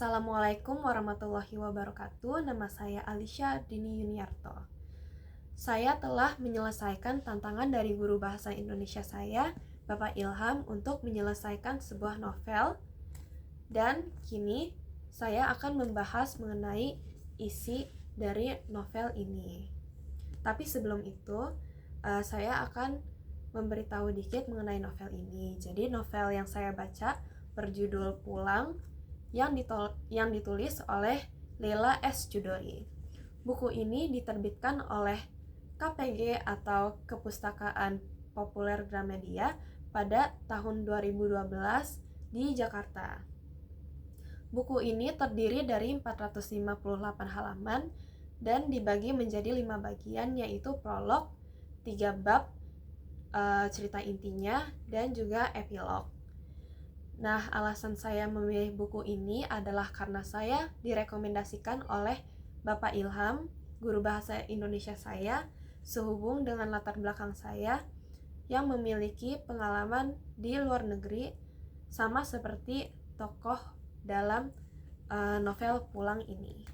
Assalamualaikum warahmatullahi wabarakatuh. Nama saya Alisha Dini Yuniarto. Saya telah menyelesaikan tantangan dari guru bahasa Indonesia saya, Bapak Ilham, untuk menyelesaikan sebuah novel. Dan kini saya akan membahas mengenai isi dari novel ini. Tapi sebelum itu, saya akan memberitahu dikit mengenai novel ini. Jadi novel yang saya baca berjudul Pulang yang ditulis oleh Leila S. Chudori. Buku ini diterbitkan oleh KPG atau Kepustakaan Populer Gramedia pada tahun 2012 di Jakarta. Buku ini terdiri dari 458 halaman dan dibagi menjadi 5 bagian, yaitu prolog, 3 bab, cerita intinya, dan juga epilog. Nah, alasan saya memilih buku ini adalah karena saya direkomendasikan oleh Bapak Ilham, guru bahasa Indonesia saya, sehubung dengan latar belakang saya yang memiliki pengalaman di luar negeri, sama seperti tokoh dalam novel Pulang ini.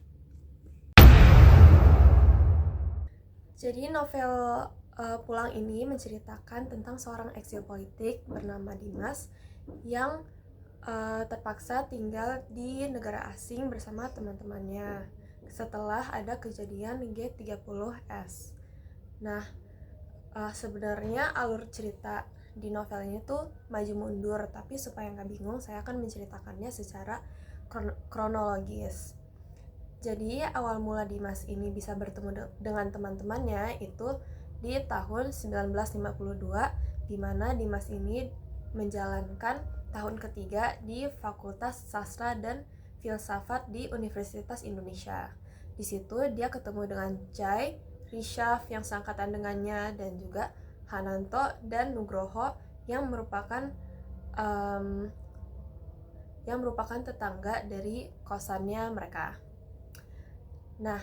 Jadi novel Pulang ini menceritakan tentang seorang eksil politik bernama Dimas yang terpaksa tinggal di negara asing bersama teman-temannya setelah ada kejadian G30S. Nah, sebenarnya alur cerita di novel ini tuh maju mundur, tapi supaya nggak bingung, saya akan menceritakannya secara kronologis. Jadi awal mula Dimas ini bisa bertemu dengan teman-temannya itu di tahun 1952, di mana Dimas ini menjalankan tahun ketiga di Fakultas Sastra dan Filsafat di Universitas Indonesia. Di situ dia ketemu dengan Jai, Rishaf yang seangkatan dengannya, dan juga Hananto dan Nugroho yang merupakan tetangga dari kosannya mereka. Nah,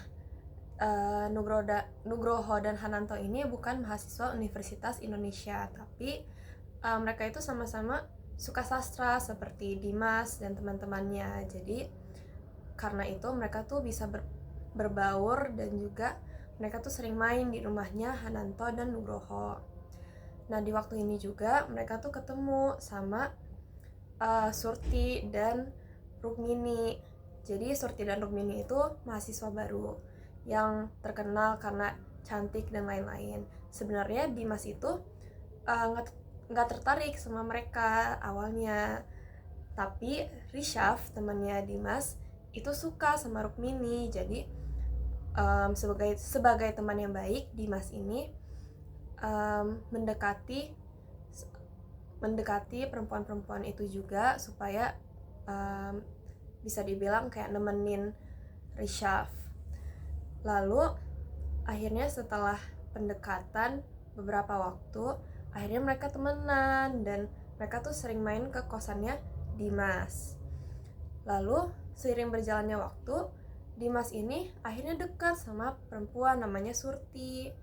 Nugroho dan Hananto ini bukan mahasiswa Universitas Indonesia, tapi mereka itu sama-sama suka sastra seperti Dimas dan teman-temannya. Jadi karena itu mereka tuh bisa berbaur, dan juga mereka tuh sering main di rumahnya Hananto dan Nugroho. Nah, di waktu ini juga mereka tuh ketemu sama Surti dan Rukmini. Jadi Surti dan Rukmini itu mahasiswa baru yang terkenal karena cantik dan lain-lain. Sebenarnya Dimas itu nggak tertarik sama mereka awalnya, tapi Rishaf, temannya Dimas, itu suka sama Rukmini. Jadi sebagai teman yang baik, Dimas ini mendekati perempuan-perempuan itu juga supaya bisa dibilang kayak nemenin Rishaf. Lalu akhirnya setelah pendekatan beberapa waktu, akhirnya mereka temenan dan mereka tuh sering main ke kosannya Dimas. Lalu seiring berjalannya waktu, Dimas ini akhirnya dekat sama perempuan namanya Surti.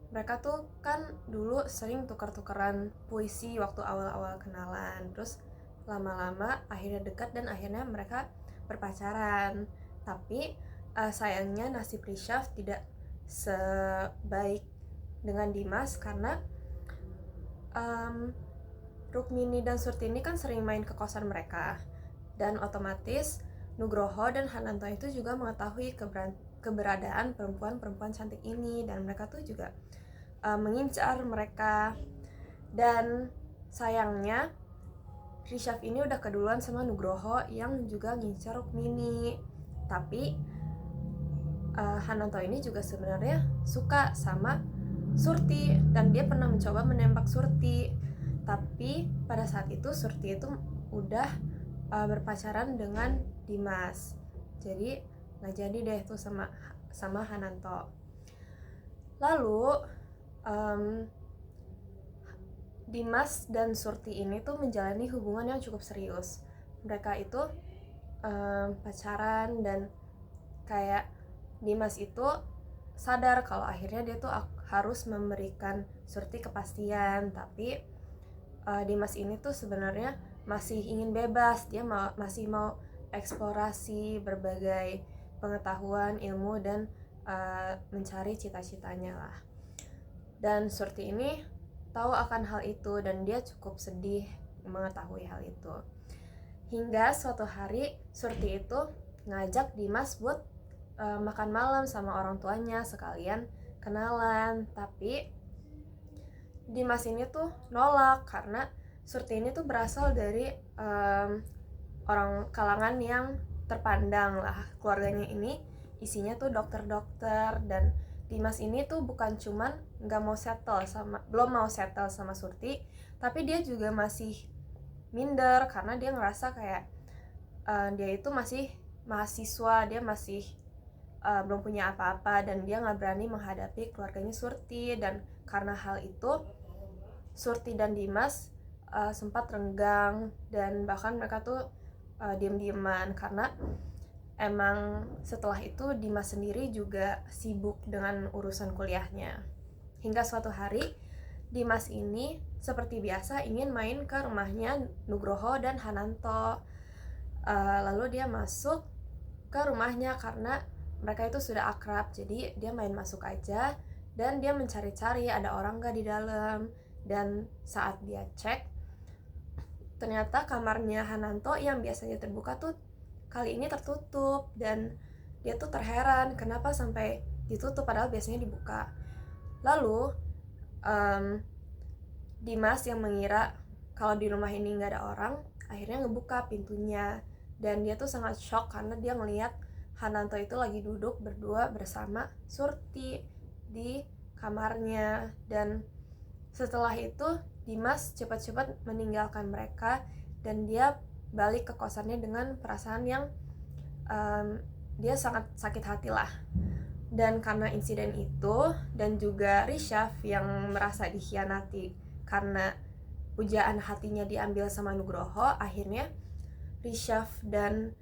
Mereka tuh kan dulu sering tukar-tukaran puisi waktu awal-awal kenalan. Terus lama-lama akhirnya dekat dan akhirnya mereka berpacaran. Tapi sayangnya nasib Rishaf tidak sebaik dengan Dimas karena Rukmini dan Surti ini kan sering main ke kosan mereka, dan otomatis Nugroho dan Hananto itu juga mengetahui keberadaan perempuan-perempuan cantik ini, dan mereka tuh juga mengincar mereka. Dan sayangnya Rishaf ini udah keduluan sama Nugroho yang juga ngincar Rukmini. Tapi Hananto ini juga sebenarnya suka sama Surti dan dia pernah mencoba menembak Surti, tapi pada saat itu Surti itu udah berpacaran dengan Dimas, jadi nggak jadi deh tuh sama Hananto. Lalu Dimas dan Surti ini tuh menjalani hubungan yang cukup serius. Mereka itu pacaran, dan kayak Dimas itu sadar kalau akhirnya dia tuh harus memberikan Surti kepastian, tapi Dimas ini tuh sebenarnya masih ingin bebas, dia masih mau eksplorasi berbagai pengetahuan, ilmu, dan mencari cita-citanya lah. Dan Surti ini tahu akan hal itu dan dia cukup sedih mengetahui hal itu. Hingga suatu hari Surti itu ngajak Dimas buat makan malam sama orang tuanya sekalian kenalan, tapi Dimas ini tuh nolak karena Surti ini tuh berasal dari orang kalangan yang terpandang lah. Keluarganya ini isinya tuh dokter-dokter, dan Dimas ini tuh bukan cuman belum mau settle sama Surti, tapi dia juga masih minder karena dia ngerasa kayak dia itu masih mahasiswa, dia masih belum punya apa-apa, dan dia nggak berani menghadapi keluarganya Surti. Dan karena hal itu Surti dan Dimas sempat renggang, dan bahkan mereka tuh diam-diaman karena emang setelah itu Dimas sendiri juga sibuk dengan urusan kuliahnya. Hingga suatu hari Dimas ini seperti biasa ingin main ke rumahnya Nugroho dan Hananto. Lalu dia masuk ke rumahnya karena mereka itu sudah akrab, jadi dia main masuk aja dan dia mencari-cari ada orang gak di dalam. Dan saat dia cek, ternyata kamarnya Hananto yang biasanya terbuka tuh kali ini tertutup, dan dia tuh terheran kenapa sampai ditutup padahal biasanya dibuka. Lalu Dimas yang mengira kalau di rumah ini nggak ada orang akhirnya ngebuka pintunya, dan dia tuh sangat shock karena dia ngelihat Hananto itu lagi duduk berdua bersama Surti di kamarnya. Dan setelah itu Dimas cepat-cepat meninggalkan mereka dan dia balik ke kosannya dengan perasaan yang dia sangat sakit hati lah. Dan karena insiden itu dan juga Rishaf yang merasa dikhianati karena pujaan hatinya diambil sama Nugroho, akhirnya Rishaf dan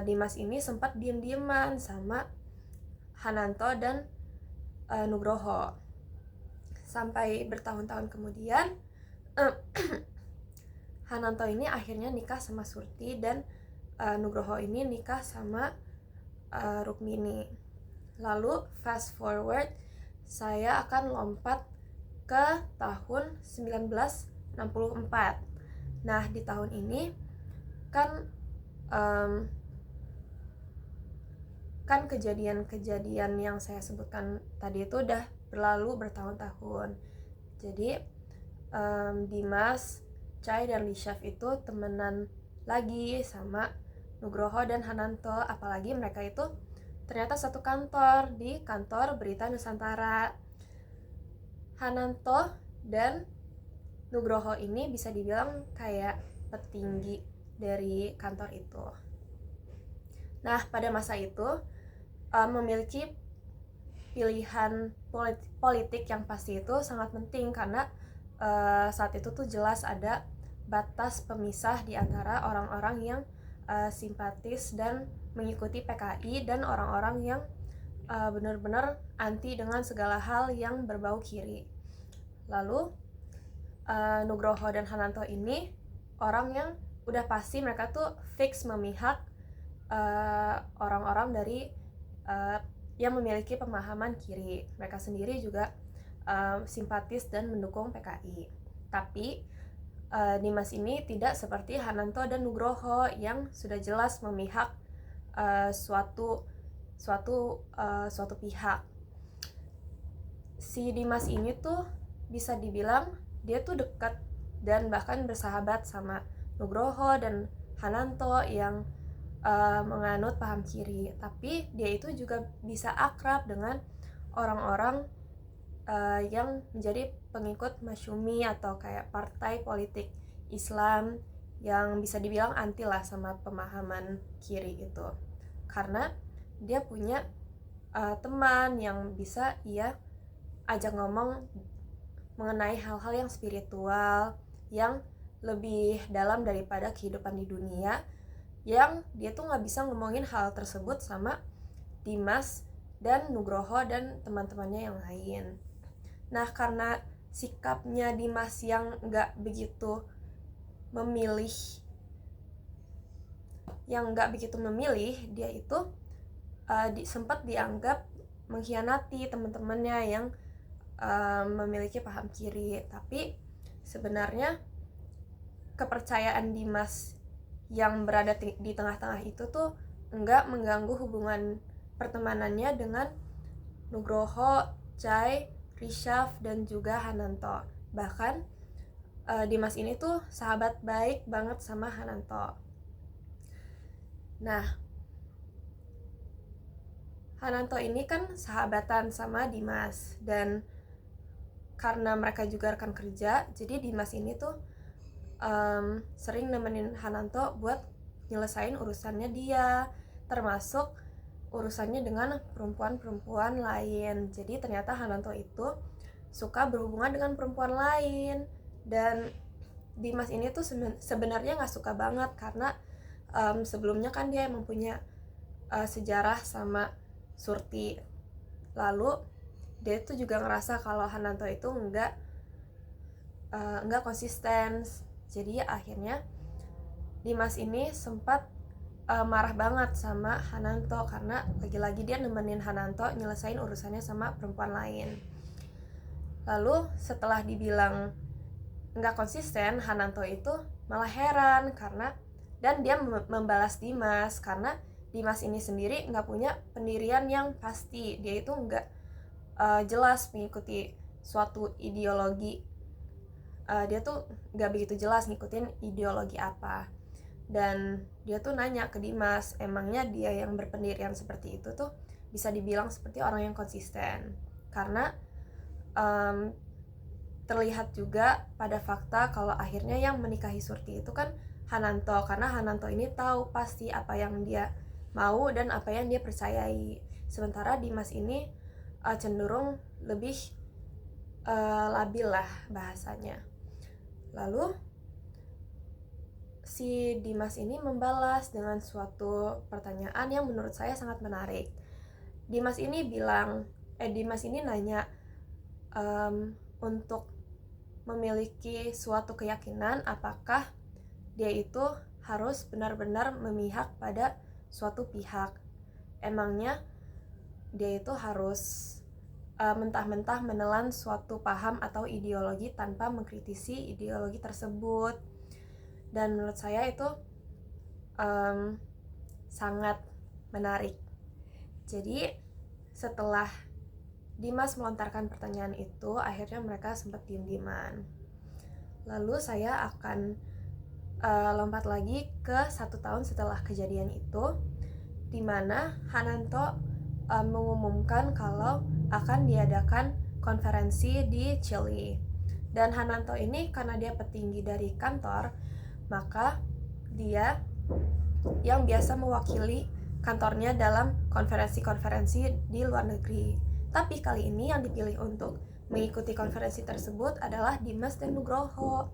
Dimas ini sempat diam-diaman sama Hananto dan Nugroho. Sampai bertahun-tahun kemudian Hananto ini akhirnya nikah sama Surti, dan Nugroho ini nikah sama Rukmini. Lalu fast forward, saya akan lompat ke tahun 1964. Nah, di tahun ini kan kejadian-kejadian yang saya sebutkan tadi itu udah berlalu bertahun-tahun. Jadi Dimas, Chai, dan Rishaf itu temenan lagi sama Nugroho dan Hananto, apalagi mereka itu ternyata satu kantor di kantor Berita Nusantara. Hananto dan Nugroho ini bisa dibilang kayak petinggi dari kantor itu. Nah, pada masa itu memiliki pilihan politik yang pasti itu sangat penting karena saat itu tuh jelas ada batas pemisah di antara orang-orang yang simpatis dan mengikuti PKI dan orang-orang yang benar-benar anti dengan segala hal yang berbau kiri. Lalu Nugroho dan Hananto ini orang yang udah pasti mereka tuh fix memihak orang-orang dari yang memiliki pemahaman kiri. Mereka sendiri juga simpatis dan mendukung PKI. Tapi Dimas ini tidak seperti Hananto dan Nugroho yang sudah jelas memihak suatu pihak. Si Dimas ini tuh bisa dibilang dia tuh dekat dan bahkan bersahabat sama Nugroho dan Hananto yang menganut paham kiri, tapi dia itu juga bisa akrab dengan orang-orang yang menjadi pengikut Masyumi atau kayak partai politik Islam yang bisa dibilang anti lah sama pemahaman kiri itu, karena dia punya teman yang bisa ia ajak ngomong mengenai hal-hal yang spiritual yang lebih dalam daripada kehidupan di dunia, yang dia tuh nggak bisa ngomongin hal tersebut sama Dimas dan Nugroho dan teman-temannya yang lain. Nah, karena sikapnya Dimas yang nggak begitu memilih, yang nggak begitu memilih, dia itu sempat dianggap mengkhianati teman-temannya yang memiliki paham kiri. Tapi sebenarnya kepercayaan Dimas yang berada di tengah-tengah itu tuh enggak mengganggu hubungan pertemanannya dengan Nugroho, Chai, Rishav, dan juga Hananto. Bahkan Dimas ini tuh sahabat baik banget sama Hananto. Nah, Hananto ini kan sahabatan sama Dimas, dan karena mereka juga rekan kerja, jadi Dimas ini tuh sering nemenin Hananto buat nyelesain urusannya dia, termasuk urusannya dengan perempuan-perempuan lain. Jadi ternyata Hananto itu suka berhubungan dengan perempuan lain, dan Dimas ini tuh sebenarnya nggak suka banget karena sebelumnya kan dia emang punya sejarah sama Surti. Lalu dia tuh juga ngerasa kalau Hananto itu nggak konsisten. Jadi akhirnya Dimas ini sempat marah banget sama Hananto karena lagi-lagi dia nemenin Hananto nyelesain urusannya sama perempuan lain. Lalu setelah dibilang nggak konsisten, Hananto itu malah heran dan dia membalas Dimas karena Dimas ini sendiri nggak punya pendirian yang pasti. Dia itu nggak jelas mengikuti suatu ideologi. Dia tuh nggak begitu jelas ngikutin ideologi apa. Dan dia tuh nanya ke Dimas, emangnya dia yang berpendirian seperti itu tuh bisa dibilang seperti orang yang konsisten? Karena terlihat juga pada fakta kalau akhirnya yang menikahi Surti itu kan Hananto, karena Hananto ini tahu pasti apa yang dia mau dan apa yang dia percayai. Sementara Dimas ini cenderung lebih labil lah bahasanya. Lalu si Dimas ini membalas dengan suatu pertanyaan yang menurut saya sangat menarik. Dimas ini nanya, untuk memiliki suatu keyakinan apakah dia itu harus benar-benar memihak pada suatu pihak. Emangnya dia itu harus mentah-mentah menelan suatu paham atau ideologi tanpa mengkritisi ideologi tersebut. Dan menurut saya itu sangat menarik. Jadi setelah Dimas melontarkan pertanyaan itu, akhirnya mereka sempat diam-diaman. Lalu saya akan lompat lagi ke 1 tahun setelah kejadian itu, di mana Hananto mengumumkan kalau akan diadakan konferensi di Chile. Dan Hananto ini karena dia petinggi dari kantor, maka dia yang biasa mewakili kantornya dalam konferensi-konferensi di luar negeri. Tapi kali ini yang dipilih untuk mengikuti konferensi tersebut adalah Dimas dan Nugroho.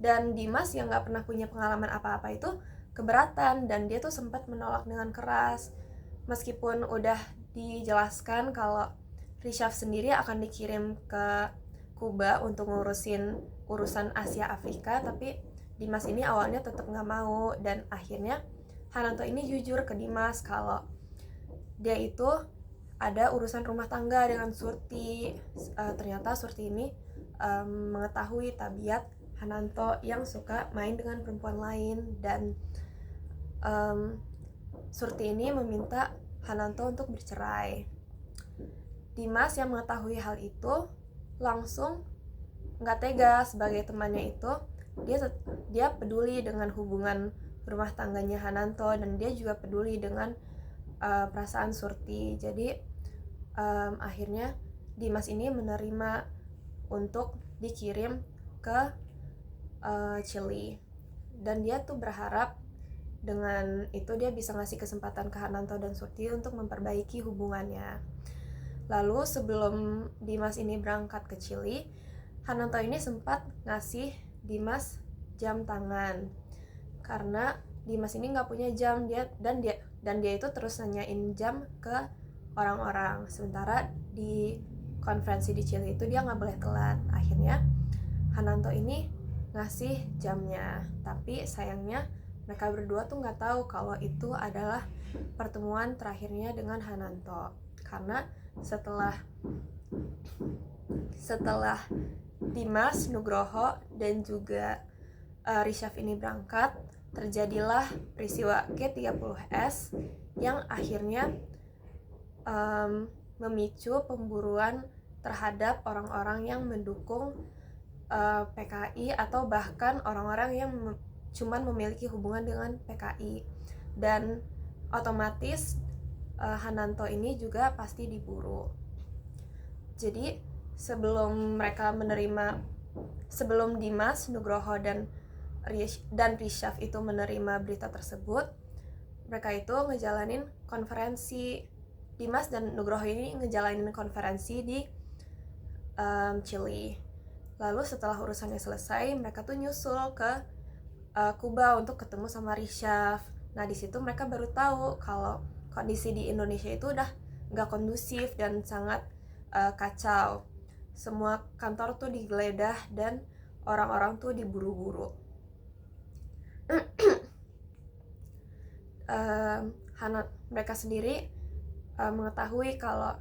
Dan Dimas yang gak pernah punya pengalaman apa-apa itu keberatan, dan dia tuh sempat menolak dengan keras. Meskipun udah dijelaskan kalau Rishav sendiri akan dikirim ke Kuba untuk ngurusin urusan Asia Afrika, tapi Dimas ini awalnya tetap gak mau. Dan akhirnya Hananto ini jujur ke Dimas kalau dia itu ada urusan rumah tangga dengan Surti. Ternyata Surti ini mengetahui tabiat Hananto yang suka main dengan perempuan lain, dan Surti ini meminta Hananto untuk bercerai. Dimas yang mengetahui hal itu langsung nggak tega. Sebagai temannya itu, dia peduli dengan hubungan rumah tangganya Hananto, dan dia juga peduli dengan perasaan Surti. Jadi akhirnya Dimas ini menerima untuk dikirim ke Chile, dan dia tuh berharap dengan itu dia bisa ngasih kesempatan ke Hananto dan Surti untuk memperbaiki hubungannya. Lalu sebelum Dimas ini berangkat ke Chile, Hananto ini sempat ngasih Dimas jam tangan karena Dimas ini nggak punya jam. Dan dia itu terus nanyain jam ke orang-orang. Sementara di konferensi di Chile itu dia nggak boleh telat. Akhirnya Hananto ini ngasih jamnya. Tapi sayangnya mereka berdua tuh nggak tahu kalau itu adalah pertemuan terakhirnya dengan Hananto, karena setelah Dimas, Nugroho, dan juga Rishaf ini berangkat, terjadilah peristiwa G30S yang akhirnya memicu pemburuan terhadap orang-orang yang mendukung PKI atau bahkan orang-orang yang cuman memiliki hubungan dengan PKI, dan otomatis Hananto ini juga pasti diburu. Jadi sebelum Dimas, Nugroho, dan Rishaf itu menerima berita tersebut, mereka itu ngejalanin konferensi. Dimas dan Nugroho ini ngejalanin konferensi di Chili. Lalu setelah urusannya selesai, mereka tuh nyusul ke Kuba untuk ketemu sama Rishaf. Nah, di situ mereka baru tahu kalau kondisi di Indonesia itu udah nggak kondusif dan sangat kacau. Semua kantor tuh digeledah dan orang-orang tuh diburu-buru. Mereka sendiri mengetahui kalau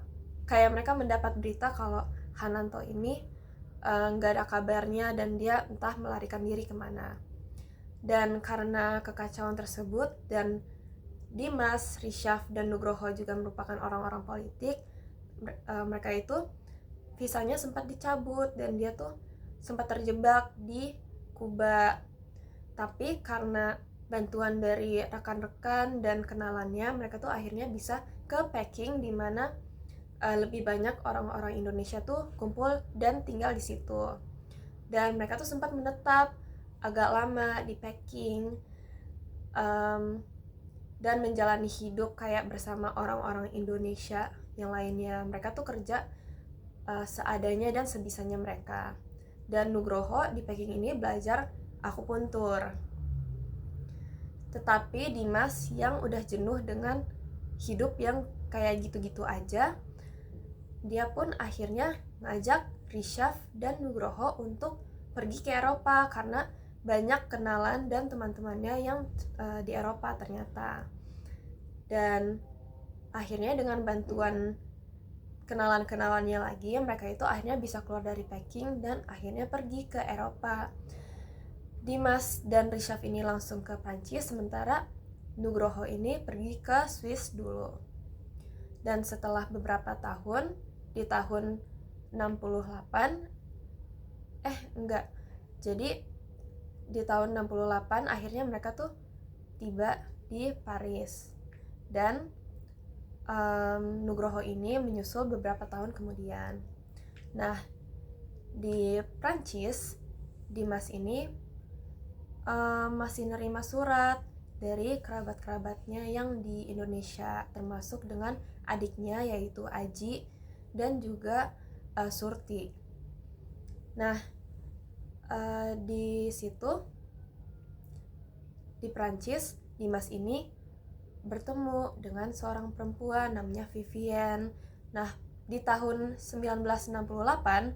kayak mereka mendapat berita kalau Hananto ini nggak ada kabarnya dan dia entah melarikan diri kemana. Dan karena kekacauan tersebut, dan Dimas, Rishaf, dan Nugroho juga merupakan orang-orang politik, mereka itu visanya sempat dicabut dan dia tuh sempat terjebak di Kuba. Tapi karena bantuan dari rekan-rekan dan kenalannya, mereka tuh akhirnya bisa ke Peking, di mana lebih banyak orang-orang Indonesia tuh kumpul dan tinggal di situ. Dan mereka tuh sempat menetap agak lama di Peking dan menjalani hidup kayak bersama orang-orang Indonesia yang lainnya. Mereka tuh kerja seadanya dan sebisanya mereka. Dan Nugroho di Peking ini belajar akupuntur. Tetapi Dimas yang udah jenuh dengan hidup yang kayak gitu-gitu aja, dia pun akhirnya ngajak Rishaf dan Nugroho untuk pergi ke Eropa karena banyak kenalan dan teman-temannya yang di Eropa ternyata. Dan akhirnya dengan bantuan kenalan-kenalannya lagi, mereka itu akhirnya bisa keluar dari Peking dan akhirnya pergi ke Eropa. Dimas dan Rishaf ini langsung ke Prancis, sementara Nugroho ini pergi ke Swiss dulu. Dan setelah beberapa tahun, di tahun 68, jadi di tahun 68 akhirnya mereka tuh tiba di Paris. Dan Nugroho ini menyusul beberapa tahun kemudian. Nah, di Prancis, Dimas ini masih nerima surat dari kerabat-kerabatnya yang di Indonesia, termasuk dengan adiknya yaitu Aji dan juga Surti. Nah, di situ di Prancis, Dimas ini bertemu dengan seorang perempuan namanya Vivienne. Nah, di tahun 1968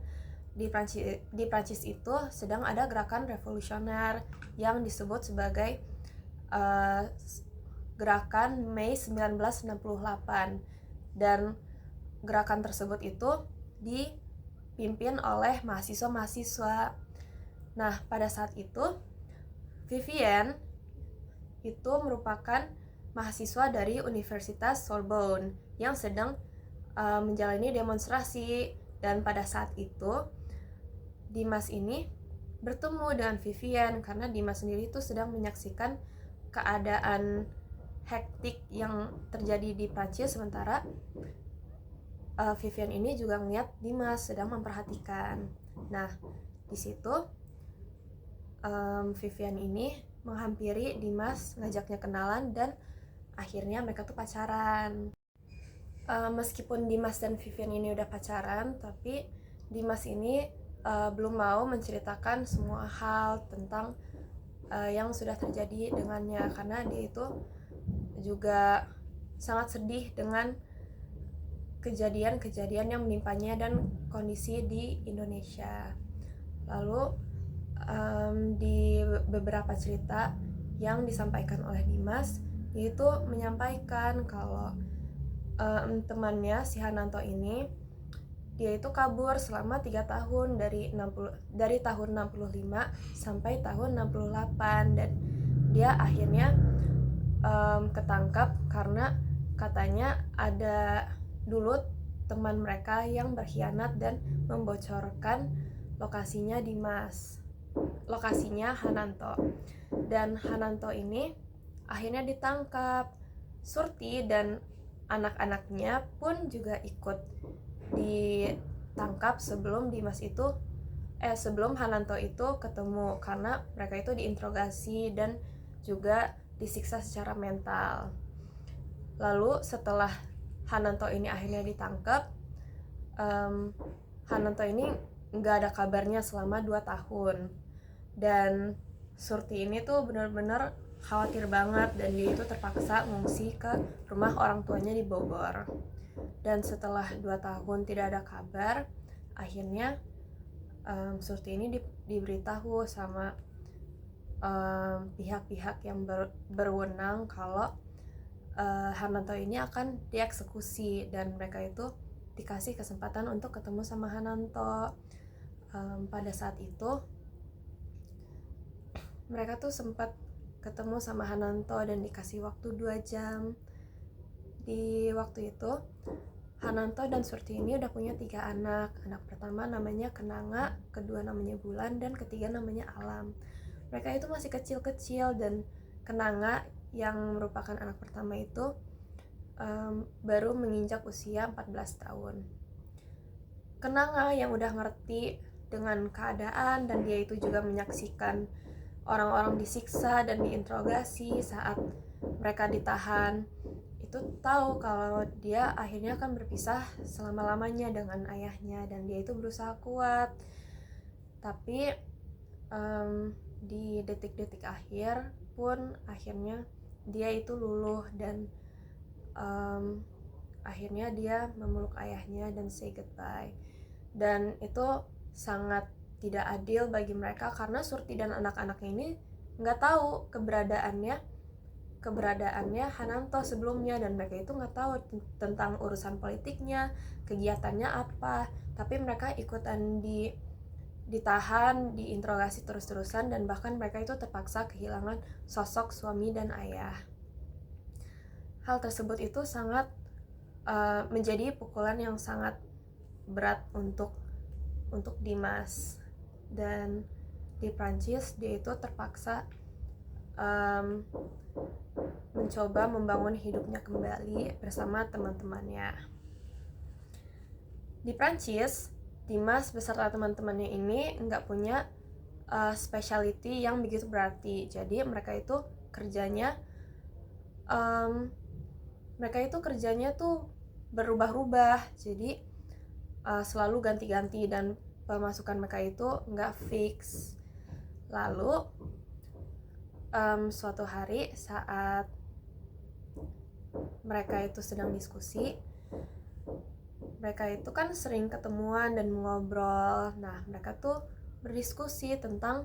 di Prancis itu sedang ada gerakan revolusioner yang disebut sebagai gerakan Mei 1968, dan gerakan tersebut itu dipimpin oleh mahasiswa-mahasiswa. Nah, pada saat itu Vivienne itu merupakan mahasiswa dari Universitas Sorbonne yang sedang menjalani demonstrasi, dan pada saat itu Dimas ini bertemu dengan Vivienne karena Dimas sendiri itu sedang menyaksikan keadaan hektik yang terjadi di Prancis, sementara Vivienne ini juga ngeliat Dimas sedang memperhatikan. Nah, di situ Vivienne ini menghampiri Dimas, ngajaknya kenalan, dan akhirnya mereka tuh pacaran. Meskipun Dimas dan Vivienne ini udah pacaran, tapi Dimas ini belum mau menceritakan semua hal tentang yang sudah terjadi dengannya, karena dia itu juga sangat sedih dengan kejadian-kejadian yang menimpanya dan kondisi di Indonesia. Lalu di beberapa cerita yang disampaikan oleh Dimas, yaitu menyampaikan kalau temannya si Hananto ini dia itu kabur selama 3 tahun dari tahun 65 sampai tahun 68, dan dia akhirnya ketangkap karena katanya ada dulu teman mereka yang berkhianat dan membocorkan lokasinya Hananto. Dan Hananto ini akhirnya ditangkap. Surti dan anak-anaknya pun juga ikut ditangkap sebelum Hananto itu ketemu, karena mereka itu diinterogasi dan juga disiksa secara mental. Lalu setelah Hananto ini akhirnya ditangkap, Hananto ini nggak ada kabarnya selama 2 tahun. Dan Surti ini tuh benar-benar khawatir banget, dan dia itu terpaksa ngungsi ke rumah orang tuanya di Bogor. Dan setelah 2 tahun tidak ada kabar, akhirnya Surti ini diberitahu sama pihak-pihak yang berwenang kalau Hananto ini akan dieksekusi, dan mereka itu dikasih kesempatan untuk ketemu sama Hananto. Pada saat itu mereka tuh sempat ketemu sama Hananto dan dikasih waktu 2 jam. Di waktu itu Hananto dan Surti ini udah punya 3 anak. Anak pertama namanya Kenanga, kedua namanya Bulan, dan ketiga namanya Alam. Mereka itu masih kecil-kecil, dan Kenanga yang merupakan anak pertama itu baru menginjak usia 14 tahun. Kenanga yang udah ngerti dengan keadaan, dan dia itu juga menyaksikan orang-orang disiksa dan diinterogasi saat mereka ditahan, itu tahu kalau dia akhirnya akan berpisah selama-lamanya dengan ayahnya, dan dia itu berusaha kuat. Tapi di detik-detik akhir pun akhirnya dia itu luluh, dan akhirnya dia memeluk ayahnya dan say goodbye. Dan itu sangat tidak adil bagi mereka, karena Surti dan anak-anaknya ini nggak tahu keberadaannya Hananto sebelumnya, dan mereka itu nggak tahu tentang urusan politiknya, kegiatannya apa. Tapi mereka ikutan ditahan, diinterogasi terus-terusan, dan bahkan mereka itu terpaksa kehilangan sosok suami dan ayah. Hal tersebut itu sangat menjadi pukulan yang sangat berat untuk Dimas. Dan di Prancis dia itu terpaksa mencoba membangun hidupnya kembali bersama teman-temannya. Di Prancis, Dimas beserta teman-temannya ini nggak punya specialty yang begitu berarti. Jadi mereka itu kerjanya tuh berubah-ubah. Jadi selalu ganti-ganti, dan pemasukan mereka itu nggak fix. Lalu suatu hari saat mereka itu sedang diskusi, mereka itu kan sering ketemuan dan ngobrol. Nah, mereka tuh berdiskusi tentang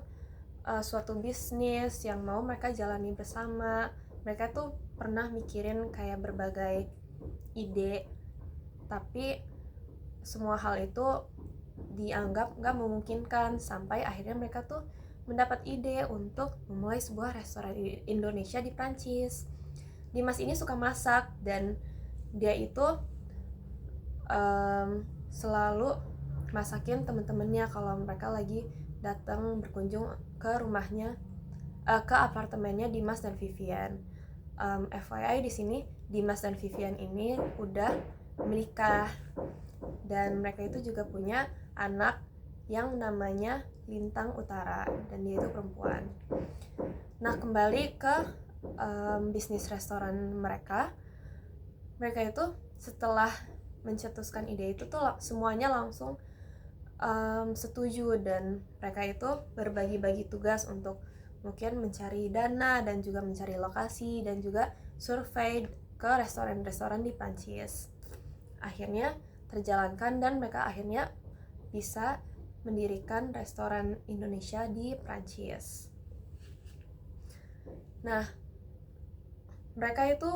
suatu bisnis yang mau mereka jalani bersama. Mereka tuh pernah mikirin kayak berbagai ide, tapi semua hal itu dianggap gak memungkinkan, sampai akhirnya mereka tuh mendapat ide untuk memulai sebuah restoran Indonesia di Prancis. Dimas ini suka masak, dan dia itu selalu masakin temen-temennya kalau mereka lagi datang berkunjung ke rumahnya, ke apartemennya Dimas dan Vivian. FYI di sini Dimas dan Vivian ini udah menikah, dan mereka itu juga punya anak yang namanya Lintang Utara, dan dia itu perempuan. Nah, kembali ke bisnis restoran mereka itu setelah mencetuskan ide itu tuh semuanya langsung setuju, dan mereka itu berbagi-bagi tugas untuk mungkin mencari dana dan juga mencari lokasi dan juga survei ke restoran-restoran di Prancis. Akhirnya terjalankan, dan mereka akhirnya bisa mendirikan restoran Indonesia di Prancis. Nah, mereka itu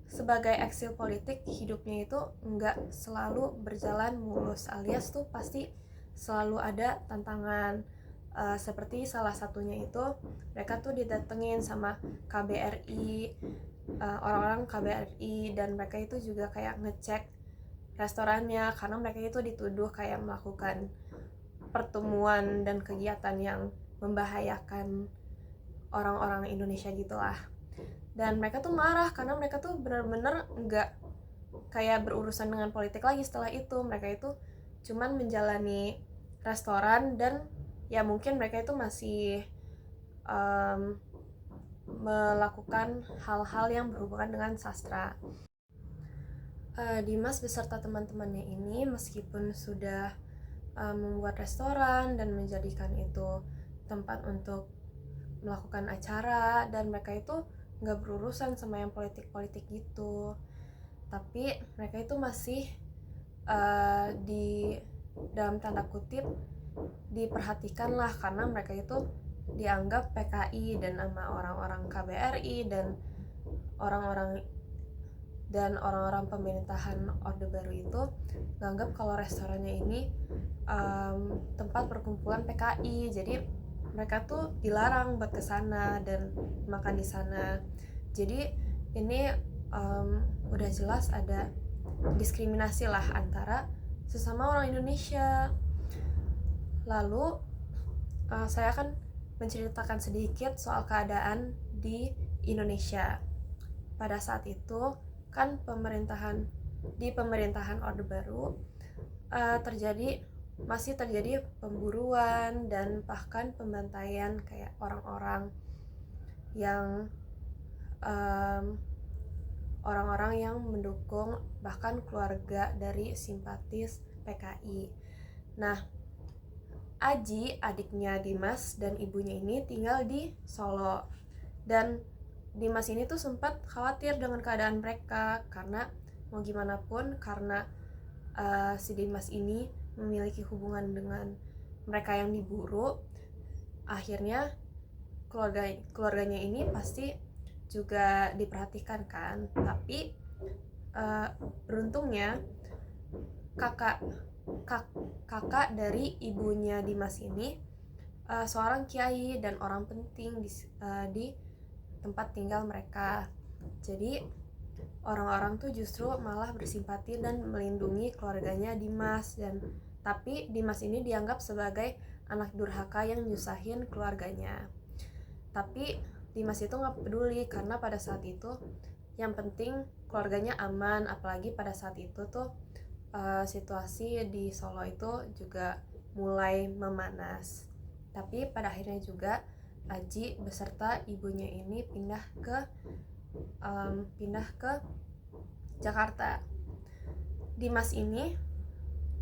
sebagai eksil politik, hidupnya itu nggak selalu berjalan mulus, alias tuh pasti selalu ada tantangan. Seperti salah satunya itu mereka tuh didatengin sama KBRI, orang-orang KBRI, dan mereka itu juga kayak ngecek restorannya karena mereka itu dituduh kayak melakukan pertemuan dan kegiatan yang membahayakan orang-orang Indonesia gitulah. Dan mereka tuh marah karena mereka tuh benar-benar nggak kayak berurusan dengan politik lagi setelah itu. Mereka itu cuman menjalani restoran, dan ya mungkin mereka itu masih melakukan hal-hal yang berhubungan dengan sastra. Dimas beserta teman-temannya ini meskipun sudah membuat restoran dan menjadikan itu tempat untuk melakukan acara, dan mereka itu nggak berurusan sama yang politik-politik gitu, tapi mereka itu masih di dalam tanda kutip diperhatikan lah, karena mereka itu dianggap PKI dan sama orang-orang KBRI dan orang-orang pemerintahan Orde Baru itu menganggap kalau restorannya ini tempat perkumpulan PKI. Jadi mereka tuh dilarang buat kesana dan makan di sana. Jadi ini udah jelas ada diskriminasi lah antara sesama orang Indonesia. Lalu saya akan menceritakan sedikit soal keadaan di Indonesia pada saat itu. Kan di pemerintahan Orde Baru masih terjadi pemburuan dan bahkan pembantaian kayak orang-orang yang mendukung, bahkan keluarga dari simpatis PKI. Nah, Aji, adiknya Dimas dan ibunya ini tinggal di Solo, dan Dimas ini tuh sempat khawatir dengan keadaan mereka karena mau gimana pun, karena si Dimas ini memiliki hubungan dengan mereka yang diburu, akhirnya keluarganya ini pasti juga diperhatikan kan. Tapi beruntungnya kakak dari ibunya Dimas ini seorang kiai dan orang penting di tempat tinggal mereka. Jadi orang-orang tuh justru malah bersimpati dan melindungi keluarganya Dimas, tapi Dimas ini dianggap sebagai anak durhaka yang nyusahin keluarganya. Tapi Dimas itu nggak peduli karena pada saat itu yang penting keluarganya aman, apalagi pada saat itu tuh situasi di Solo itu juga mulai memanas. Tapi pada akhirnya juga Aji beserta ibunya ini pindah ke Jakarta. Dimas ini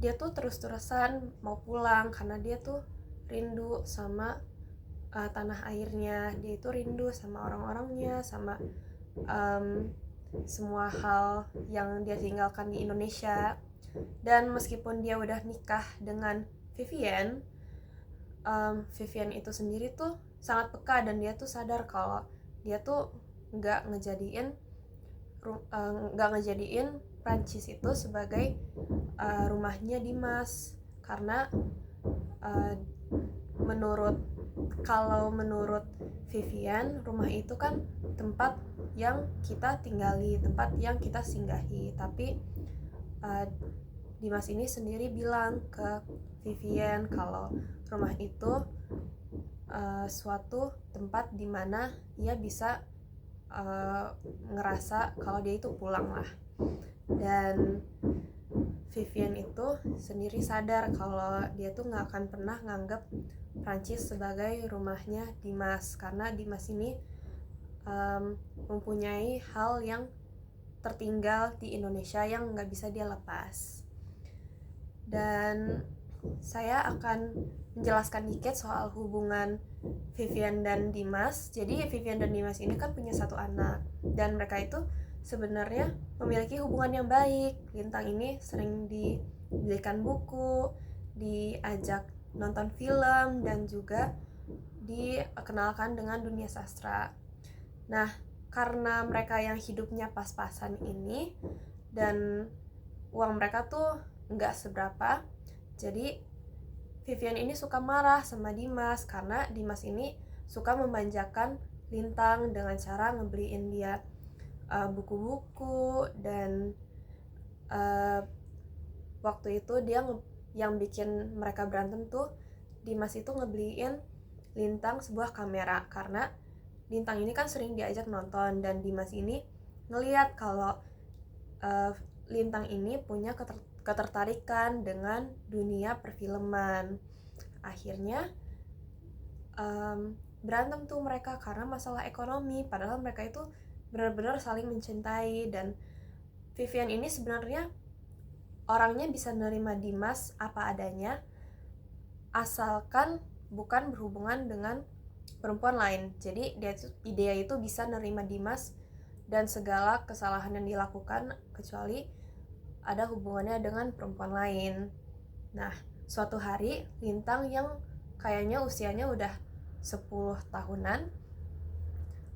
dia tuh terus-terusan mau pulang karena dia tuh rindu sama tanah airnya, dia itu rindu sama orang-orangnya, sama semua hal yang dia tinggalkan di Indonesia. Dan meskipun dia udah nikah dengan Vivian itu sendiri tuh sangat peka, dan dia tuh sadar kalau dia tuh nggak ngejadiin Prancis itu sebagai rumahnya Dimas, karena menurut Vivian, rumah itu kan tempat yang kita tinggali, tempat yang kita singgahi. Tapi Dimas ini sendiri bilang ke Vivian kalau rumah itu suatu tempat di mana ia bisa ngerasa kalau dia itu pulang lah. Dan Vivian itu sendiri sadar kalau dia tuh nggak akan pernah nganggap Prancis sebagai rumahnya Dimas, karena Dimas ini mempunyai hal yang tertinggal di Indonesia yang nggak bisa dia lepas. Dan saya akan menjelaskan dikit soal hubungan Vivian dan Dimas. Jadi Vivian dan Dimas ini kan punya satu anak, dan mereka itu sebenarnya memiliki hubungan yang baik. Lintang ini sering dibelikan buku, diajak nonton film, dan juga dikenalkan dengan dunia sastra. Nah, karena mereka yang hidupnya pas-pasan ini dan uang mereka tuh nggak seberapa, jadi Vivian ini suka marah sama Dimas karena Dimas ini suka memanjakan Lintang dengan cara ngebeliin dia buku-buku, dan waktu itu dia yang bikin mereka berantem tuh, Dimas itu ngebeliin Lintang sebuah kamera karena Lintang ini kan sering diajak nonton, dan Dimas ini ngeliat kalau Lintang ini punya ketertarikan dengan dunia perfilman. Akhirnya berantem tuh mereka karena masalah ekonomi, padahal mereka itu benar-benar saling mencintai. Dan Vivian ini sebenarnya orangnya bisa nerima Dimas apa adanya, asalkan bukan berhubungan dengan perempuan lain. Jadi dia itu bisa nerima Dimas dan segala kesalahan yang dilakukan kecuali ada hubungannya dengan perempuan lain. Nah, suatu hari Lintang yang kayaknya usianya udah 10 tahunan,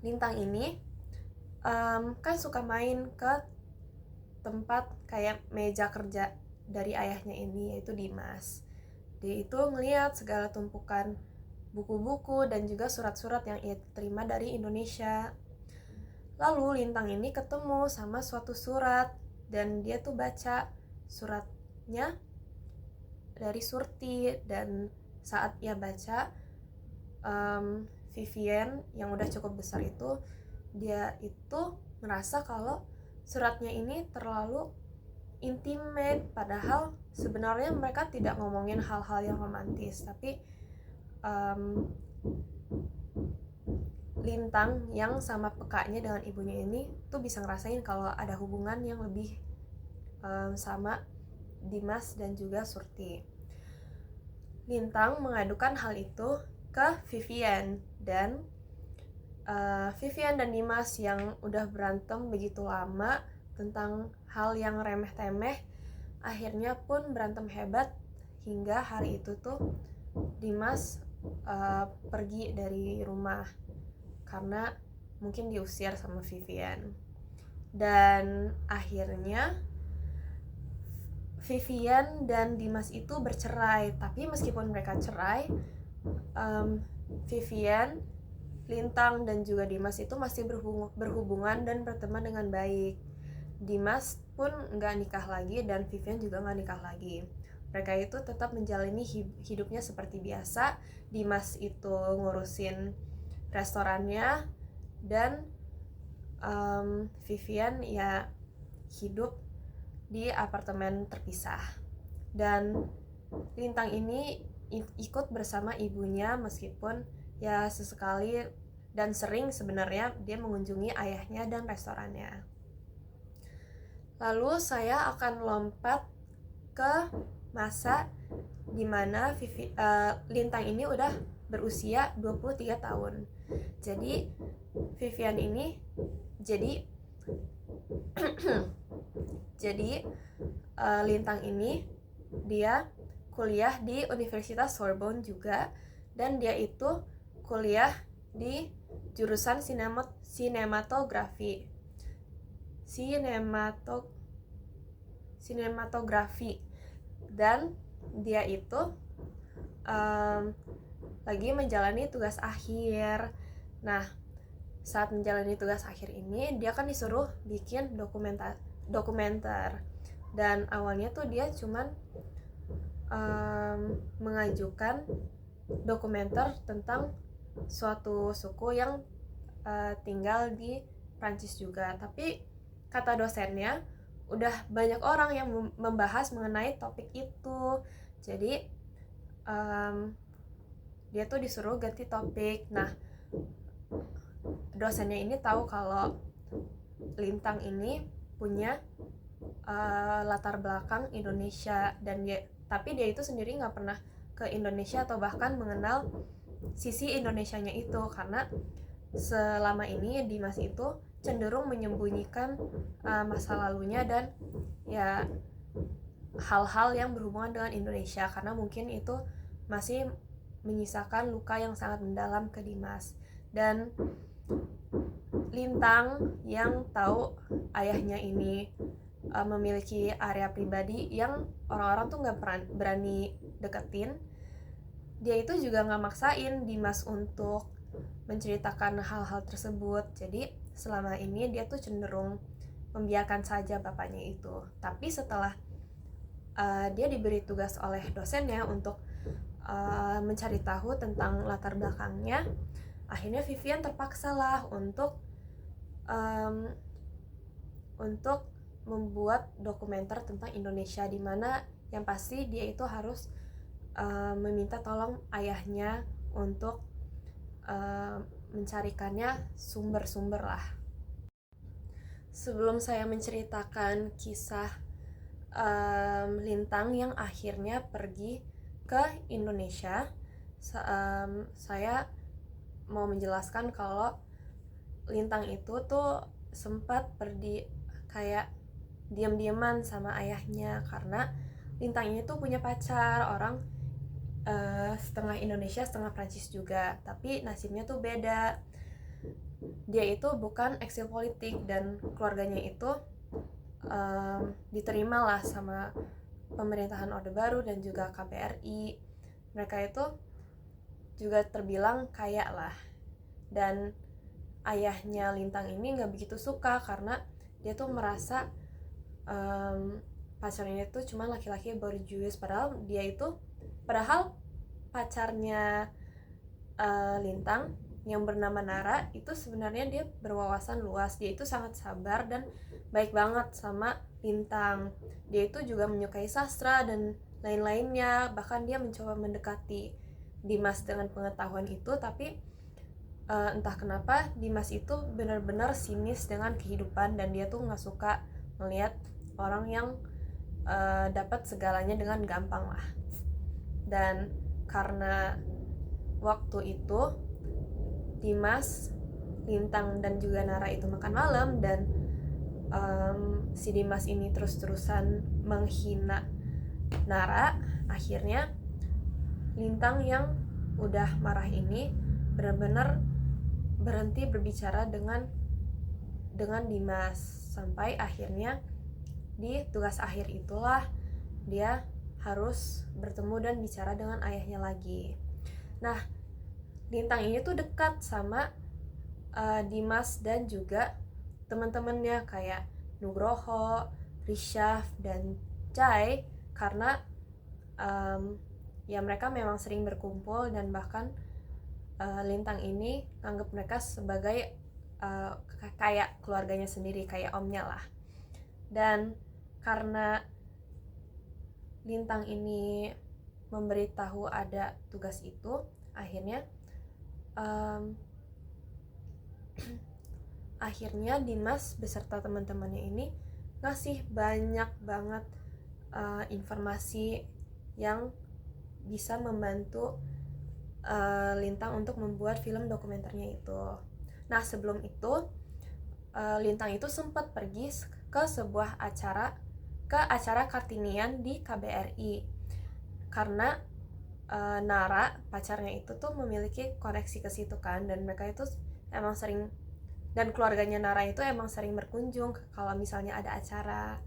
Lintang ini kan suka main ke tempat kayak meja kerja dari ayahnya ini, yaitu Dimas. Dia itu ngeliat segala tumpukan buku-buku dan juga surat-surat yang ia terima dari Indonesia. Lalu Lintang ini ketemu sama suatu surat, dan dia tuh baca suratnya dari Surti, dan saat ia baca Vivian yang udah cukup besar itu, dia itu merasa kalau suratnya ini terlalu intimate, padahal sebenarnya mereka tidak ngomongin hal-hal yang romantis, tapi Lintang yang sama pekanya dengan ibunya ini tuh bisa ngerasain kalau ada hubungan yang lebih sama Dimas dan juga Surti. Lintang mengadukan hal itu ke Vivian, dan Vivian dan Dimas yang udah berantem begitu lama tentang hal yang remeh-temeh akhirnya pun berantem hebat, hingga hari itu tuh Dimas pergi dari rumah karena mungkin diusir sama Vivian. Dan akhirnya Vivian dan Dimas itu bercerai. Tapi meskipun mereka cerai, Vivian, Lintang, dan juga Dimas itu masih berhubungan dan berteman dengan baik. Dimas pun gak nikah lagi, dan Vivian juga gak nikah lagi. Mereka itu tetap menjalani hidupnya seperti biasa. Dimas itu ngurusin restorannya, dan Vivian ya hidup di apartemen terpisah. Dan Lintang ini ikut bersama ibunya, meskipun ya sesekali dan sering sebenarnya dia mengunjungi ayahnya dan restorannya. Lalu saya akan lompat ke masa dimana Lintang ini udah berusia 23 tahun. Jadi Vivian ini jadi Lintang ini dia kuliah di Universitas Sorbonne juga, dan dia itu kuliah di jurusan sinematografi, dan dia itu lagi menjalani tugas akhir. Nah, saat menjalani tugas akhir ini dia kan disuruh bikin dokumenter, dan awalnya tuh dia cuman mengajukan dokumenter tentang suatu suku yang tinggal di Prancis juga, tapi kata dosennya udah banyak orang yang membahas mengenai topik itu, jadi dia tuh disuruh ganti topik. Nah, dosennya ini tahu kalau Lintang ini punya latar belakang Indonesia, dan tapi dia itu sendiri nggak pernah ke Indonesia atau bahkan mengenal sisi Indonesianya itu, karena selama ini Dimas itu cenderung menyembunyikan masa lalunya, dan ya hal-hal yang berhubungan dengan Indonesia, karena mungkin itu masih menyisakan luka yang sangat mendalam ke Dimas. Dan Lintang yang tahu ayahnya ini memiliki area pribadi yang orang-orang tuh nggak berani deketin, dia itu juga nggak maksain Dimas untuk menceritakan hal-hal tersebut. Jadi selama ini dia tuh cenderung membiarkan saja bapaknya itu. Tapi setelah dia diberi tugas oleh dosennya untuk mencari tahu tentang latar belakangnya, akhirnya Vivian terpaksa lah untuk membuat dokumenter tentang Indonesia, di mana yang pasti dia itu harus meminta tolong ayahnya untuk mencarikannya sumber-sumber lah. Sebelum saya menceritakan kisah Lintang yang akhirnya pergi ke Indonesia, saya mau menjelaskan kalau Lintang itu tuh sempat pergi kayak diam-diaman sama ayahnya, karena Lintang ini tuh punya pacar orang setengah Indonesia setengah Prancis juga, tapi nasibnya tuh beda. Dia itu bukan eksil politik dan keluarganya itu diterima lah sama pemerintahan Orde Baru dan juga KBRI. Mereka itu juga terbilang kaya lah, dan ayahnya Lintang ini nggak begitu suka karena dia tuh merasa pacarnya itu cuma laki-laki borjuis, padahal pacarnya Lintang yang bernama Nara itu sebenarnya dia berwawasan luas. Dia itu sangat sabar dan baik banget sama Lintang. Dia itu juga menyukai sastra dan lain-lainnya, bahkan dia mencoba mendekati Dimas dengan pengetahuan itu. Tapi entah kenapa Dimas itu benar-benar sinis dengan kehidupan, dan dia tuh nggak suka melihat orang yang dapat segalanya dengan gampang lah. Dan karena waktu itu Dimas, Lintang, dan juga Nara itu makan malam, dan si Dimas ini terus-terusan menghina Nara. Akhirnya Lintang yang udah marah ini benar-benar berhenti berbicara dengan Dimas, sampai akhirnya di tugas akhir itulah dia harus bertemu dan bicara dengan ayahnya lagi. Nah, Lintang ini tuh dekat sama Dimas dan juga teman-temannya kayak Nugroho, Rishaf, dan Chai, karena ya mereka memang sering berkumpul, dan bahkan Lintang ini anggap mereka sebagai kayak keluarganya sendiri, kayak omnya lah. Dan karena Lintang ini memberitahu ada tugas itu, akhirnya Dimas beserta teman-temannya ini ngasih banyak banget informasi yang bisa membantu Lintang untuk membuat film dokumenternya itu. Nah, sebelum itu Lintang itu sempat pergi ke sebuah acara Kartinian di KBRI, karena Nara pacarnya itu tuh memiliki koneksi ke situ kan, dan mereka itu emang sering, dan keluarganya Nara itu emang sering berkunjung kalau misalnya ada acara.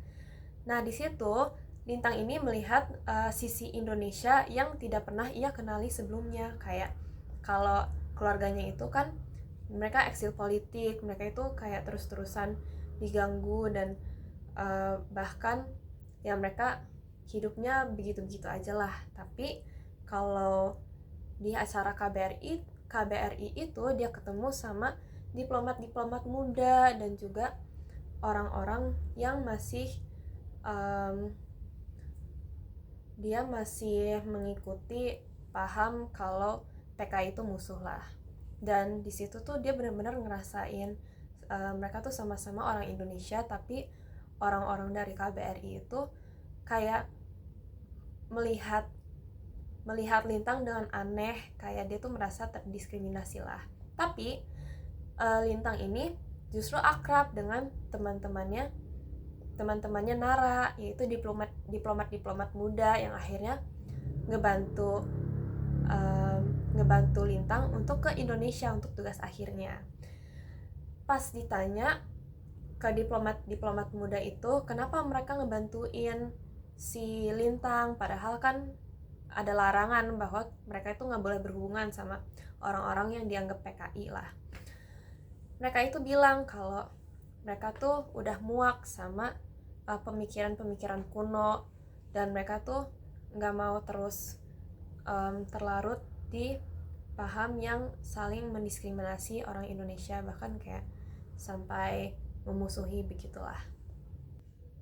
Nah, di situ Lintang ini melihat sisi Indonesia yang tidak pernah ia kenali sebelumnya. Kayak kalau keluarganya itu kan mereka eksil politik, mereka itu kayak terus-terusan diganggu, dan bahkan ya mereka hidupnya begitu-begitu aja lah. Tapi kalau di acara KBRI itu dia ketemu sama diplomat-diplomat muda dan juga orang-orang yang dia masih mengikuti paham kalau PKI itu musuh lah. Dan di situ tuh dia benar-benar ngerasain mereka tuh sama-sama orang Indonesia, tapi orang-orang dari KBRI itu kayak melihat Lintang dengan aneh, kayak dia tuh merasa terdiskriminasi lah. Tapi Lintang ini justru akrab dengan teman-temannya teman-temannya Nara, yaitu diplomat muda yang akhirnya ngebantu Lintang untuk ke Indonesia untuk tugas akhirnya. Pas ditanya ke diplomat muda itu kenapa mereka ngebantuin si Lintang, padahal kan ada larangan bahwa mereka itu nggak boleh berhubungan sama orang-orang yang dianggap PKI lah. Mereka itu bilang kalau mereka tuh udah muak sama pemikiran-pemikiran kuno, dan mereka tuh nggak mau terus terlarut di paham yang saling mendiskriminasi orang Indonesia, bahkan kayak sampai memusuhi begitulah.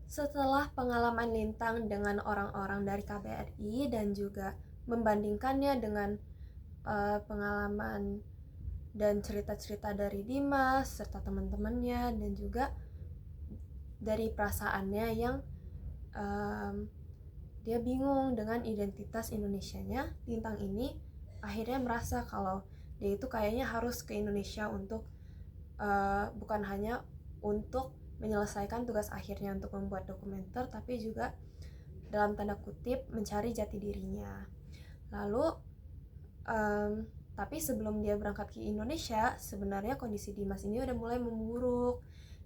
Setelah pengalaman Lintang dengan orang-orang dari KBRI dan juga membandingkannya dengan pengalaman dan cerita-cerita dari Dimas serta teman-temannya, dan juga dari perasaannya yang dia bingung dengan identitas Indonesianya, Lintang ini akhirnya merasa kalau dia itu kayaknya harus ke Indonesia untuk bukan hanya untuk menyelesaikan tugas akhirnya untuk membuat dokumenter, tapi juga dalam tanda kutip mencari jati dirinya. Lalu tapi sebelum dia berangkat ke Indonesia, sebenarnya kondisi Dimas ini udah mulai memburuk.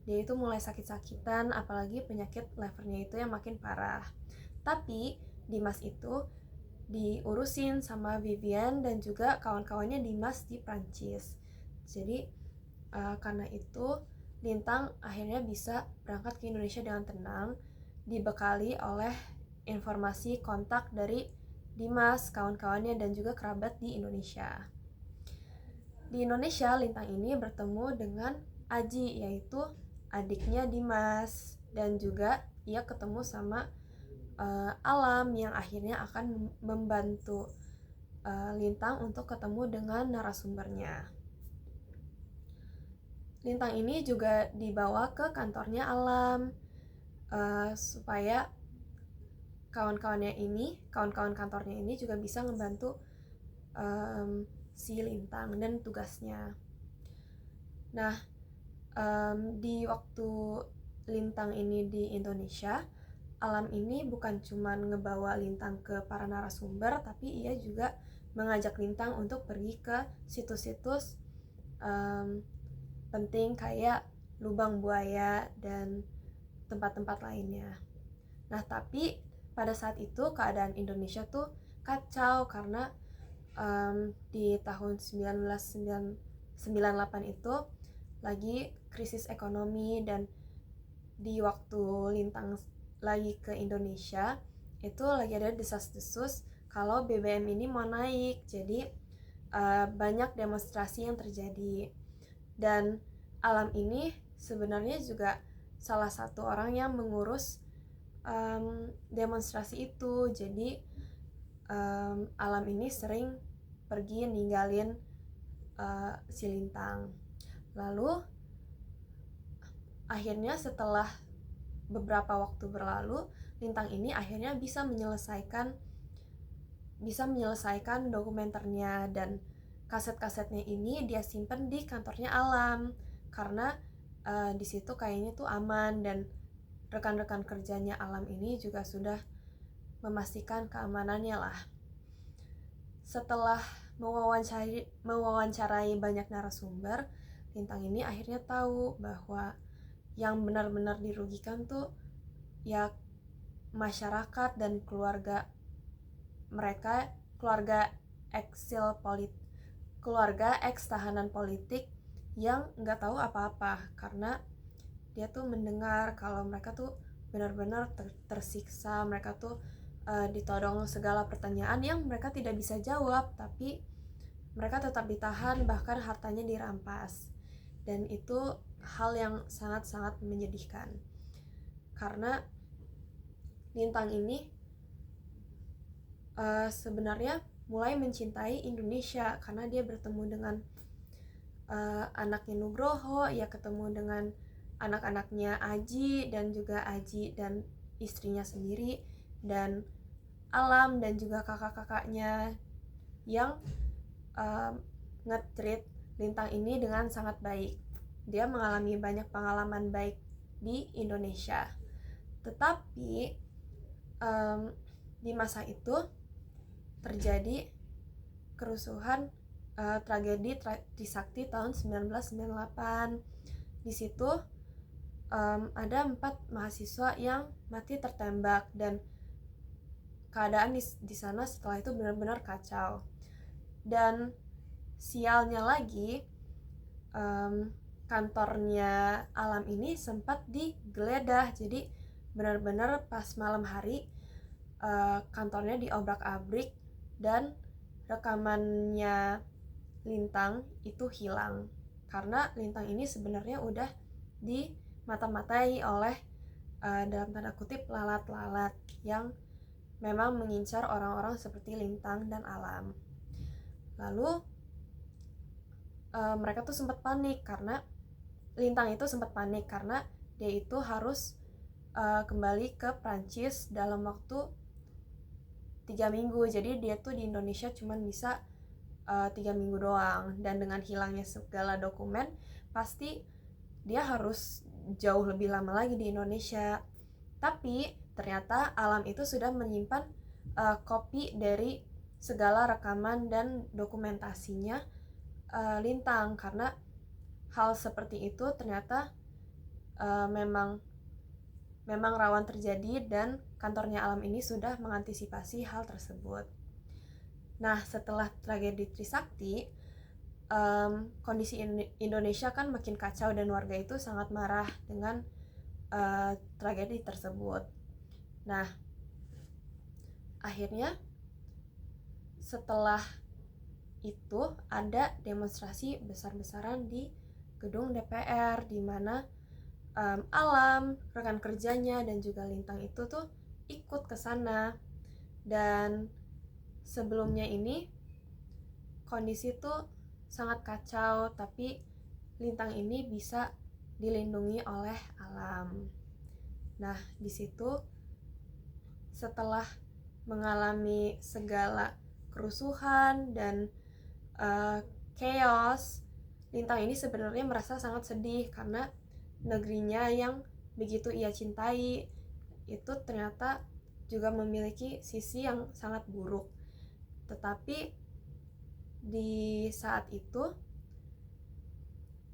Dia itu mulai sakit-sakitan, apalagi penyakit levernya itu yang makin parah. Tapi Dimas itu diurusin sama Vivian dan juga kawan-kawannya Dimas di Prancis. Jadi karena itu Lintang akhirnya bisa berangkat ke Indonesia dengan tenang, dibekali oleh informasi kontak dari Dimas, kawan-kawannya, dan juga kerabat di Indonesia. Di Indonesia, Lintang ini bertemu dengan Aji, yaitu adiknya Dimas, dan juga ia ketemu sama Alam yang akhirnya akan membantu Lintang untuk ketemu dengan narasumbernya. Lintang ini juga dibawa ke kantornya Alam supaya kawan-kawan kantornya ini juga bisa membantu si Lintang dan tugasnya. Nah, di waktu Lintang ini di Indonesia, Alam ini bukan cuma ngebawa Lintang ke para narasumber, tapi ia juga mengajak Lintang untuk pergi ke situs-situs penting kayak lubang buaya dan tempat-tempat lainnya. Nah, tapi pada saat itu keadaan Indonesia tuh kacau karena di tahun 1998 itu lagi krisis ekonomi, dan di waktu Lintang lagi ke Indonesia itu lagi ada desas-desus kalau BBM ini mau naik. Jadi banyak demonstrasi yang terjadi, dan Alam ini sebenarnya juga salah satu orang yang mengurus demonstrasi itu. Jadi Alam ini sering pergi ninggalin si Lintang. Lalu akhirnya setelah beberapa waktu berlalu, Lintang ini akhirnya bisa menyelesaikan dokumenternya, dan kaset-kasetnya ini dia simpen di kantornya Alam karena di situ kayaknya tuh aman, dan rekan-rekan kerjanya Alam ini juga sudah memastikan keamanannya lah. Setelah mewawancarai banyak narasumber, Lintang ini akhirnya tahu bahwa yang benar-benar dirugikan tuh ya masyarakat dan keluarga mereka, keluarga ex tahanan politik yang nggak tahu apa-apa, karena dia tuh mendengar kalau mereka tuh benar-benar tersiksa. Mereka tuh ditodong segala pertanyaan yang mereka tidak bisa jawab, tapi mereka tetap ditahan, bahkan hartanya dirampas. Dan itu hal yang sangat-sangat menyedihkan, karena Lintang ini sebenarnya mulai mencintai Indonesia karena dia bertemu dengan anaknya Nugroho, ia ketemu dengan anak-anaknya Aji dan juga Aji dan istrinya sendiri, dan Alam dan juga kakak-kakaknya yang nge-treat Lintang ini dengan sangat baik. Dia mengalami banyak pengalaman baik di Indonesia. Tetapi di masa itu terjadi kerusuhan, tragedi Trisakti tahun 1998. Di situ ada 4 mahasiswa yang mati tertembak, dan keadaan di sana setelah itu benar-benar kacau. Dan sialnya lagi, kantornya Alam ini sempat digeledah. Jadi benar-benar pas malam hari kantornya diobrak-abrik dan rekamannya Lintang itu hilang, karena Lintang ini sebenarnya udah dimata-matai oleh dalam tanda kutip lalat-lalat yang memang mengincar orang-orang seperti Lintang dan Alam. Lalu mereka tuh sempat panik karena Lintang itu sempat panik karena dia itu harus kembali ke Prancis dalam waktu 3 minggu. Jadi dia tuh di Indonesia cuma bisa 3 minggu doang, dan dengan hilangnya segala dokumen pasti dia harus jauh lebih lama lagi di Indonesia. Tapi ternyata Alam itu sudah menyimpan kopi dari segala rekaman dan dokumentasinya Lintang, karena hal seperti itu ternyata memang rawan terjadi, dan kantornya Alam ini sudah mengantisipasi hal tersebut. Nah, setelah tragedi Trisakti, kondisi Indonesia kan makin kacau dan warga itu sangat marah dengan tragedi tersebut. Nah, akhirnya setelah itu ada demonstrasi besar-besaran di gedung DPR, di mana Alam, rekan kerjanya, dan juga Lintang itu tuh ikut ke sana. Dan sebelumnya ini kondisi tuh sangat kacau, tapi Lintang ini bisa dilindungi oleh Alam. Nah, di situ setelah mengalami segala kerusuhan dan chaos, Lintang ini sebenarnya merasa sangat sedih karena negerinya yang begitu ia cintai itu ternyata juga memiliki sisi yang sangat buruk. Tetapi di saat itu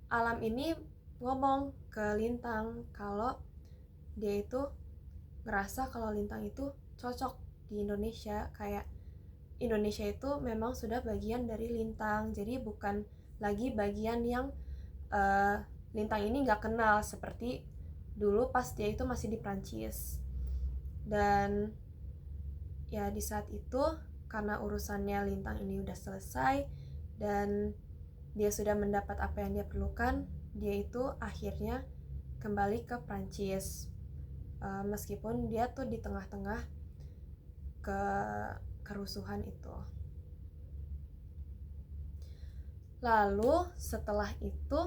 Alam ini ngomong ke Lintang kalau dia itu ngerasa kalau Lintang itu cocok di Indonesia, kayak Indonesia itu memang sudah bagian dari Lintang, jadi bukan lagi bagian yang Lintang ini nggak kenal seperti dulu pas dia itu masih di Prancis. Dan ya di saat itu karena urusannya Lintang ini udah selesai dan dia sudah mendapat apa yang dia perlukan, dia itu akhirnya kembali ke Prancis, meskipun dia tuh di tengah-tengah kerusuhan itu. Lalu setelah itu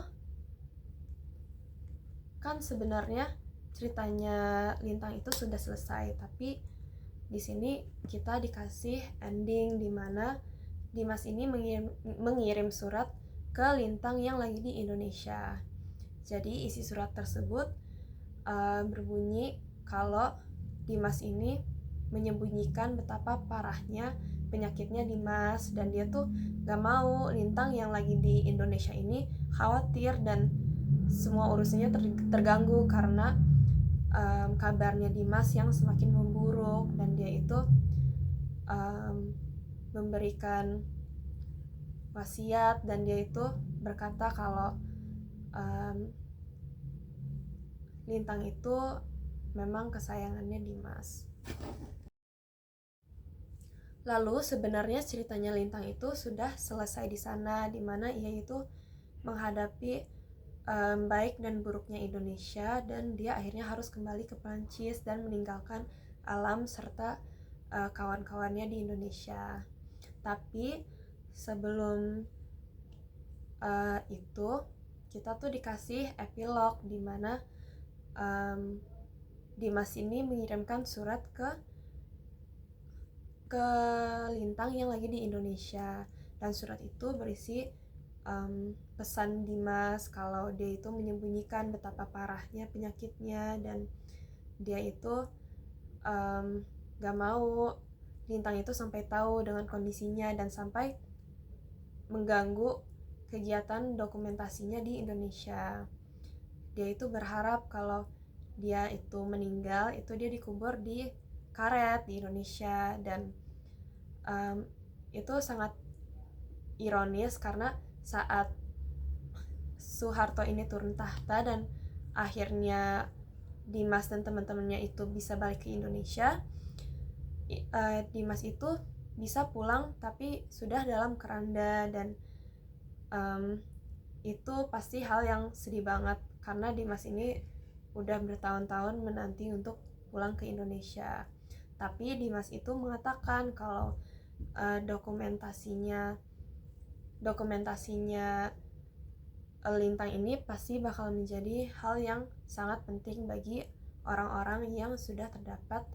kan sebenarnya ceritanya Lintang itu sudah selesai, tapi di sini kita dikasih ending di mana Dimas ini mengirim surat ke Lintang yang lagi di Indonesia. Jadi isi surat tersebut berbunyi kalau Dimas ini menyembunyikan betapa parahnya penyakitnya Dimas, dan dia tuh gak mau Lintang yang lagi di Indonesia ini khawatir dan semua urusannya terganggu karena kabarnya Dimas yang semakin memburuk, dan dia itu memberikan wasiat, dan dia itu berkata kalau Lintang itu memang kesayangannya Dimas. Lalu sebenarnya ceritanya Lintang itu sudah selesai di sana, di mana ia itu menghadapi baik dan buruknya Indonesia, dan dia akhirnya harus kembali ke Prancis dan meninggalkan Alam serta kawan-kawannya di Indonesia. Tapi sebelum itu kita tuh dikasih epilog di mana Dimas ini mengirimkan surat ke Lintang yang lagi di Indonesia, dan surat itu berisi pesan Dimas kalau dia itu menyembunyikan betapa parahnya penyakitnya, dan dia itu gak mau Lintang itu sampai tahu dengan kondisinya dan sampai mengganggu kegiatan dokumentasinya di Indonesia. Dia itu berharap kalau dia itu meninggal itu dia dikubur di karet di Indonesia, dan itu sangat ironis karena saat Soeharto ini turun tahta dan akhirnya Dimas dan teman-temannya itu bisa balik ke Indonesia, Dimas itu bisa pulang tapi sudah dalam keranda, dan itu pasti hal yang sedih banget karena Dimas ini udah bertahun-tahun menanti untuk pulang ke Indonesia. Tapi Dimas itu mengatakan kalau dokumentasinya Lintang ini pasti bakal menjadi hal yang sangat penting bagi orang-orang yang sudah terdampak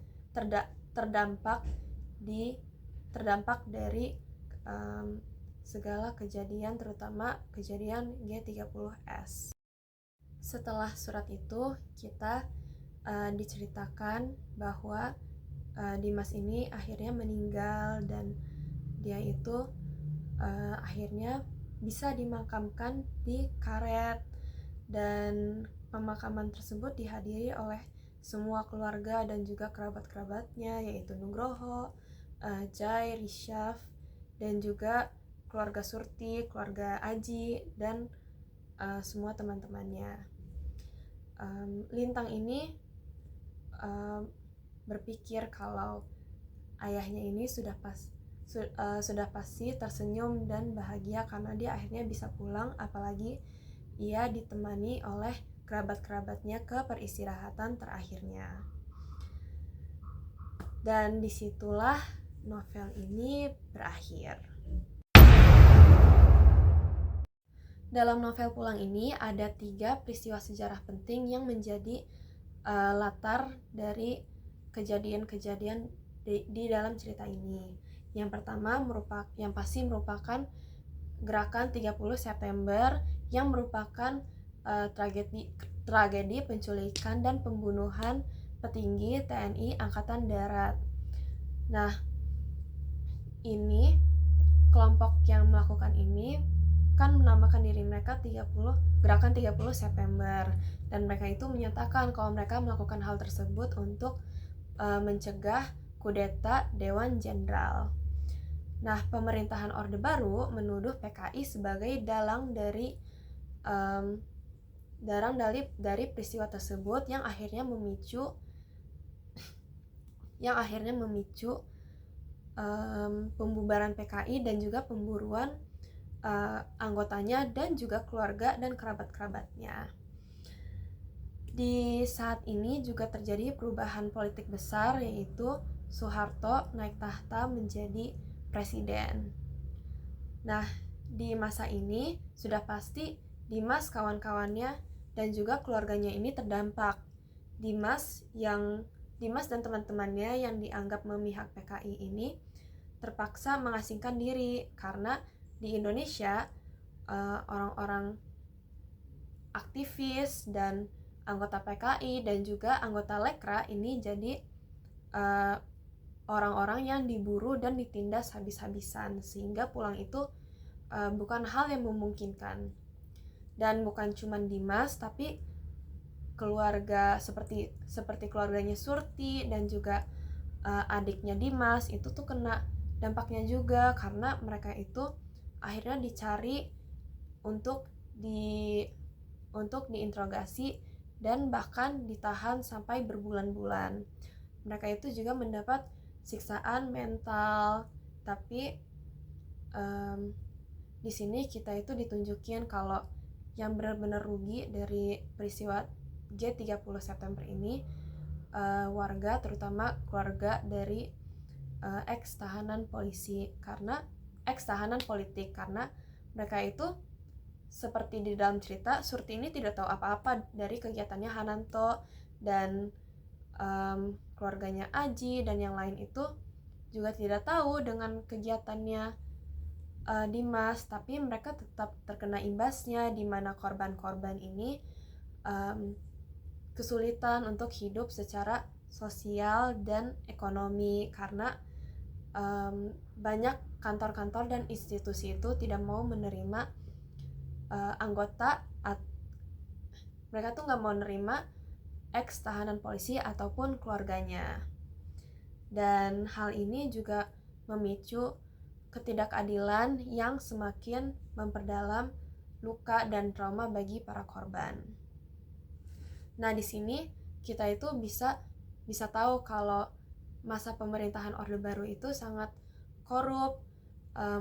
dari segala kejadian, terutama kejadian G30S. Setelah surat itu kita diceritakan bahwa Dimas ini akhirnya meninggal dan dia itu akhirnya bisa dimakamkan di karet, dan pemakaman tersebut dihadiri oleh semua keluarga dan juga kerabat-kerabatnya, yaitu Nugroho, Jai, Rishaf, dan juga keluarga Surti, keluarga Aji, dan semua teman-temannya. Lintang ini berpikir kalau ayahnya ini sudah pasti tersenyum dan bahagia karena dia akhirnya bisa pulang, apalagi ia ditemani oleh kerabat-kerabatnya ke peristirahatan terakhirnya. Dan disitulah novel ini berakhir. Dalam novel Pulang ini ada 3 peristiwa sejarah penting yang menjadi latar dari kejadian-kejadian di dalam cerita ini. Yang pertama yang pasti merupakan gerakan 30 September yang merupakan tragedi penculikan dan pembunuhan petinggi TNI Angkatan Darat. Nah, ini kelompok yang melakukan ini kan menamakan diri mereka gerakan 30 September, dan mereka itu menyatakan kalau mereka melakukan hal tersebut untuk mencegah kudeta Dewan Jenderal. Nah, pemerintahan Orde Baru menuduh PKI sebagai dalang dari peristiwa tersebut yang akhirnya memicu pembubaran PKI dan juga pemburuan anggotanya dan juga keluarga dan kerabat-kerabatnya. Di saat ini juga terjadi perubahan politik besar, yaitu Soeharto naik tahta menjadi presiden. Nah, di masa ini sudah pasti Dimas, kawan-kawannya, dan juga keluarganya ini terdampak. Dimas dan teman-temannya yang dianggap memihak PKI ini terpaksa mengasingkan diri karena di Indonesia orang-orang aktivis dan anggota PKI dan juga anggota Lekra ini jadi orang-orang yang diburu dan ditindas habis-habisan, sehingga pulang itu bukan hal yang memungkinkan. Dan bukan cuma Dimas, tapi keluarga seperti keluarganya Surti dan juga adiknya Dimas itu tuh kena dampaknya juga, karena mereka itu akhirnya dicari untuk diinterogasi dan bahkan ditahan sampai berbulan-bulan. Mereka itu juga mendapat siksaan mental, tapi di sini kita itu ditunjukin kalau yang benar-benar rugi dari peristiwa G30 September ini warga, terutama keluarga dari ex-tahanan politik, karena mereka itu seperti di dalam cerita, Surti ini tidak tahu apa-apa dari kegiatannya Hananto, dan keluarganya Aji dan yang lain itu juga tidak tahu dengan kegiatannya Dimas, tapi mereka tetap terkena imbasnya, di mana korban-korban ini kesulitan untuk hidup secara sosial dan ekonomi karena banyak kantor-kantor dan institusi itu tidak mau menerima anggota mereka tuh nggak mau menerima ex tahanan polisi ataupun keluarganya. Dan hal ini juga memicu ketidakadilan yang semakin memperdalam luka dan trauma bagi para korban. Nah, di sini kita itu bisa tahu kalau masa pemerintahan Orde Baru itu sangat korup,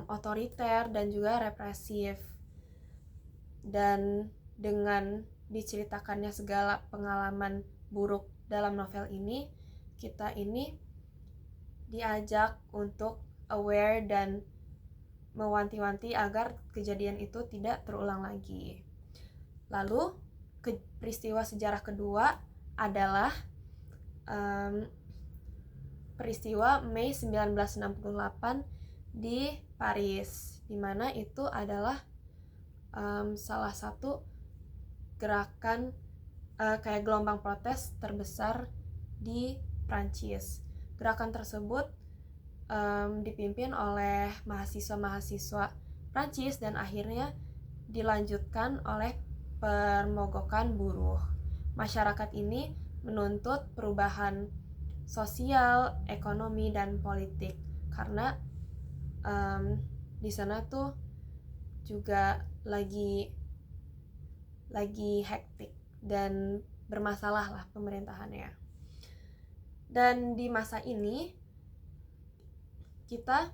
otoriter dan juga represif. Dan dengan diceritakannya segala pengalaman buruk dalam novel ini, kita ini diajak untuk aware dan mewanti-wanti agar kejadian itu tidak terulang lagi. Lalu peristiwa sejarah kedua adalah peristiwa Mei 1968 di Paris, di mana itu adalah salah satu gerakan kayak gelombang protes terbesar di Prancis. Gerakan tersebut dipimpin oleh mahasiswa-mahasiswa Prancis dan akhirnya dilanjutkan oleh permogokan buruh. Masyarakat ini menuntut perubahan sosial, ekonomi, dan politik karena di sana tuh juga lagi hektik dan bermasalah lah pemerintahannya. Dan di masa ini kita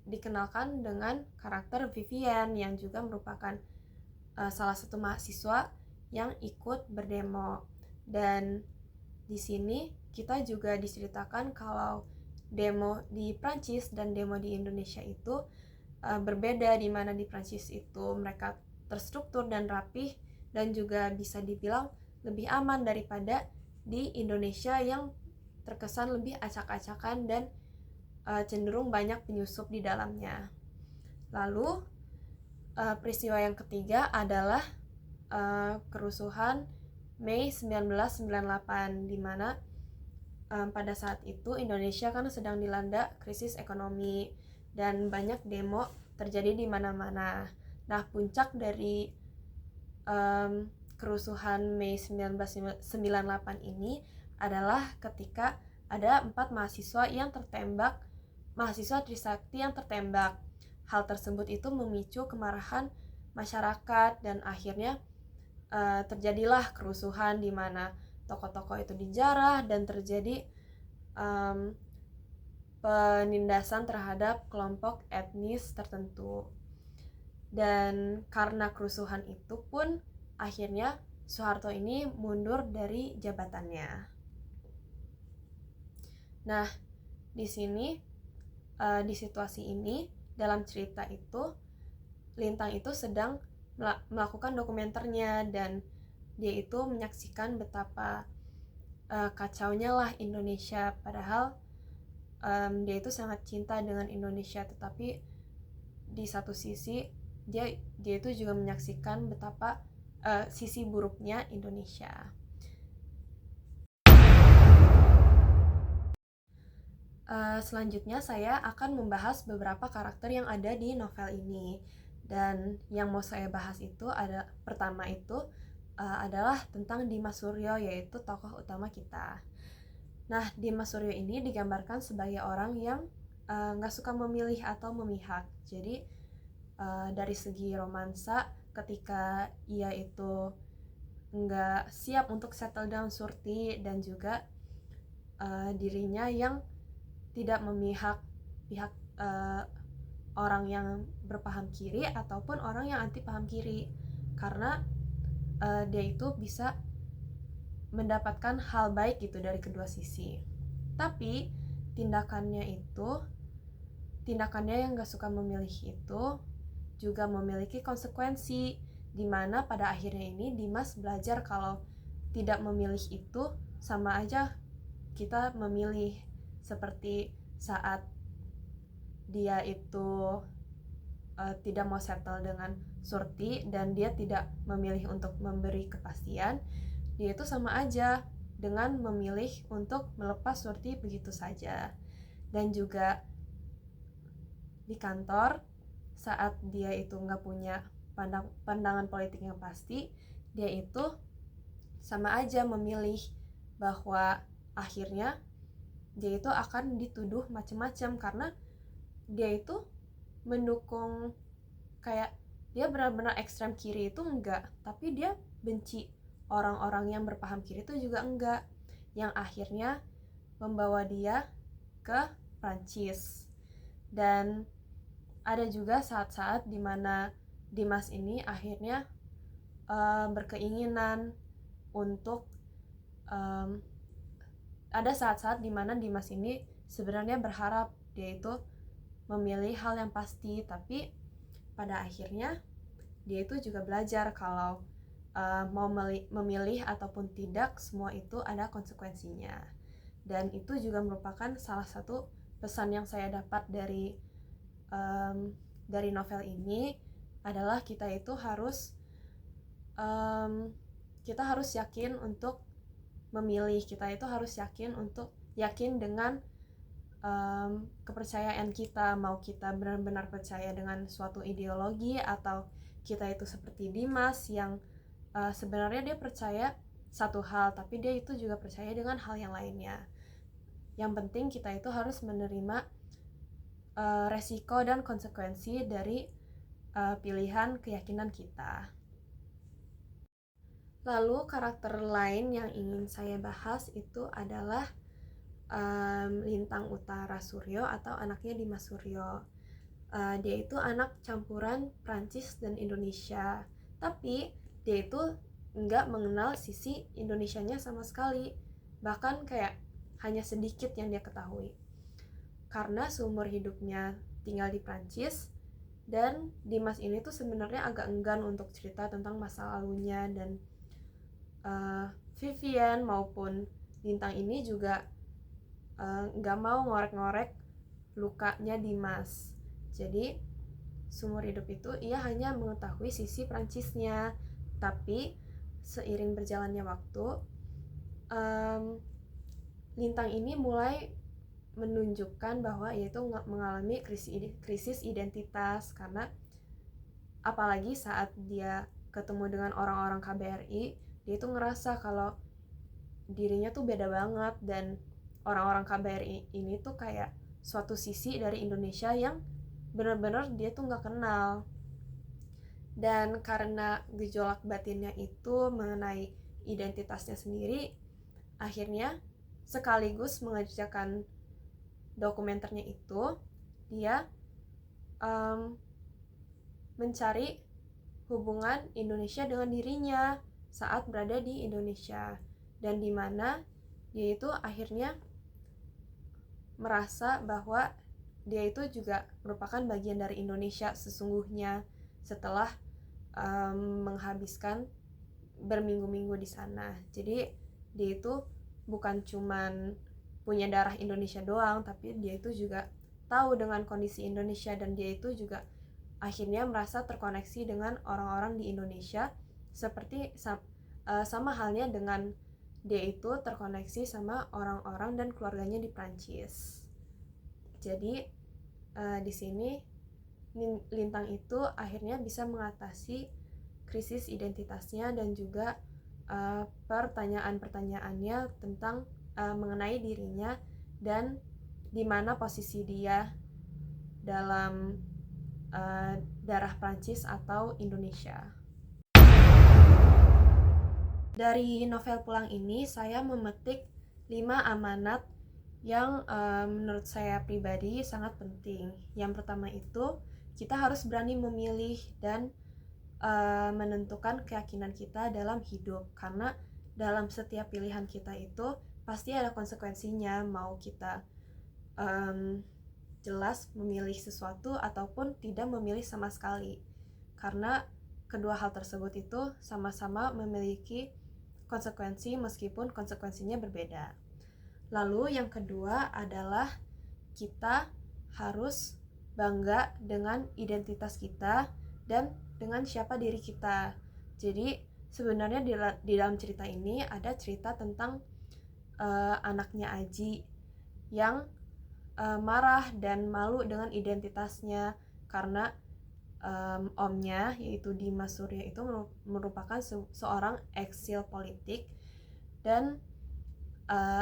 dikenalkan dengan karakter Vivienne yang juga merupakan salah satu mahasiswa yang ikut berdemo. Dan di sini kita juga diceritakan kalau demo di Prancis dan demo di Indonesia itu berbeda, di mana di Prancis itu mereka terstruktur dan rapih dan juga bisa dibilang lebih aman daripada di Indonesia yang terkesan lebih acak-acakan dan cenderung banyak penyusup di dalamnya. Lalu peristiwa yang ketiga adalah kerusuhan Mei 1998, di mana pada saat itu Indonesia kan sedang dilanda krisis ekonomi dan banyak demo terjadi di mana-mana. Nah, puncak dari kerusuhan Mei 1998 ini adalah ketika ada 4 mahasiswa yang tertembak, mahasiswa Trisakti yang tertembak. Hal tersebut itu memicu kemarahan masyarakat dan akhirnya terjadilah kerusuhan di mana tokoh-tokoh itu dijarah dan terjadi penindasan terhadap kelompok etnis tertentu. Dan karena kerusuhan itu pun akhirnya Soeharto ini mundur dari jabatannya. Nah, di sini di situasi ini dalam cerita itu Lintang itu sedang melakukan dokumenternya dan dia itu menyaksikan betapa kacaunya lah Indonesia, padahal dia itu sangat cinta dengan Indonesia, tetapi di satu sisi dia itu juga menyaksikan betapa sisi buruknya Indonesia. Selanjutnya saya akan membahas beberapa karakter yang ada di novel ini, dan yang mau saya bahas itu pertama itu adalah tentang Dimas Suryo, yaitu tokoh utama kita. Nah, Dimas Suryo ini digambarkan sebagai orang yang nggak suka memilih atau memihak. Jadi dari segi romansa, ketika ia itu nggak siap untuk settle down Surti, dan juga dirinya yang tidak memihak pihak orang yang berpaham kiri ataupun orang yang anti paham kiri, karena dia itu bisa mendapatkan hal baik gitu dari kedua sisi. Tapi tindakannya yang gak suka memilih itu juga memiliki konsekuensi, dimana pada akhirnya ini Dimas belajar kalau tidak memilih itu sama aja kita memilih. Seperti saat dia itu tidak mau settle dengan Surti dan dia tidak memilih untuk memberi kepastian, dia itu sama aja dengan memilih untuk melepas seperti begitu saja. Dan juga di kantor, saat dia itu nggak punya pandangan politik yang pasti, dia itu sama aja memilih bahwa akhirnya dia itu akan dituduh macam-macam karena dia itu mendukung, kayak dia benar-benar ekstrem kiri itu enggak, tapi dia benci orang-orang yang berpaham kiri itu juga enggak, yang akhirnya membawa dia ke Prancis. Dan ada juga saat-saat dimana Dimas ini akhirnya berkeinginan untuk ada saat-saat dimana Dimas ini sebenarnya berharap dia itu memilih hal yang pasti, tapi pada akhirnya dia itu juga belajar kalau mau memilih ataupun tidak, semua itu ada konsekuensinya. Dan itu juga merupakan salah satu pesan yang saya dapat dari novel ini, adalah kita itu harus yakin untuk memilih, kita itu harus yakin dengan kepercayaan kita, mau kita benar-benar percaya dengan suatu ideologi atau kita itu seperti Dimas yang sebenarnya dia percaya satu hal tapi dia itu juga percaya dengan hal yang lainnya. Yang penting kita itu harus menerima resiko dan konsekuensi dari pilihan keyakinan kita. Lalu karakter lain yang ingin saya bahas itu adalah Lintang Utara Suryo atau anaknya Dimas Suryo. Dia itu anak campuran Prancis dan Indonesia, tapi dia itu nggak mengenal sisi Indonesianya sama sekali, bahkan kayak hanya sedikit yang dia ketahui, karena seumur hidupnya tinggal di Prancis. Dan Dimas ini tuh sebenarnya agak enggan untuk cerita tentang masa lalunya, dan Vivian maupun Lintang ini juga nggak mau ngorek-ngorek lukanya Dimas. Jadi seumur hidup itu ia hanya mengetahui sisi Prancisnya. Tapi seiring berjalannya waktu, Lintang ini mulai menunjukkan bahwa ia itu mengalami krisis identitas, karena apalagi saat dia ketemu dengan orang-orang KBRI, dia itu ngerasa kalau dirinya tuh beda banget, dan orang-orang KBRI ini tuh kayak suatu sisi dari Indonesia yang benar-benar dia tuh nggak kenal. Dan karena gejolak batinnya itu mengenai identitasnya sendiri, akhirnya sekaligus mengerjakan dokumenternya itu, dia mencari hubungan Indonesia dengan dirinya saat berada di Indonesia, dan dimana dia itu akhirnya merasa bahwa dia itu juga merupakan bagian dari Indonesia sesungguhnya setelah menghabiskan berminggu-minggu di sana. Jadi dia itu bukan cuman punya darah Indonesia doang, tapi dia itu juga tahu dengan kondisi Indonesia, dan dia itu juga akhirnya merasa terkoneksi dengan orang-orang di Indonesia, seperti sama halnya dengan dia itu terkoneksi sama orang-orang dan keluarganya di Prancis. Jadi di sini Lintang itu akhirnya bisa mengatasi krisis identitasnya dan juga pertanyaan-pertanyaannya tentang mengenai dirinya dan di mana posisi dia dalam darah Prancis atau Indonesia. Dari novel Pulang ini saya memetik 5 amanat yang menurut saya pribadi sangat penting. Yang pertama itu, kita harus berani memilih dan menentukan keyakinan kita dalam hidup, karena dalam setiap pilihan kita itu pasti ada konsekuensinya, mau kita jelas memilih sesuatu ataupun tidak memilih sama sekali, karena kedua hal tersebut itu sama-sama memiliki konsekuensi meskipun konsekuensinya berbeda. Lalu yang kedua adalah kita harus bangga dengan identitas kita dan dengan siapa diri kita. Jadi sebenarnya di dalam cerita ini ada cerita tentang anaknya Aji yang marah dan malu dengan identitasnya karena omnya yaitu Dimas Surya itu merupakan seorang eksil politik, dan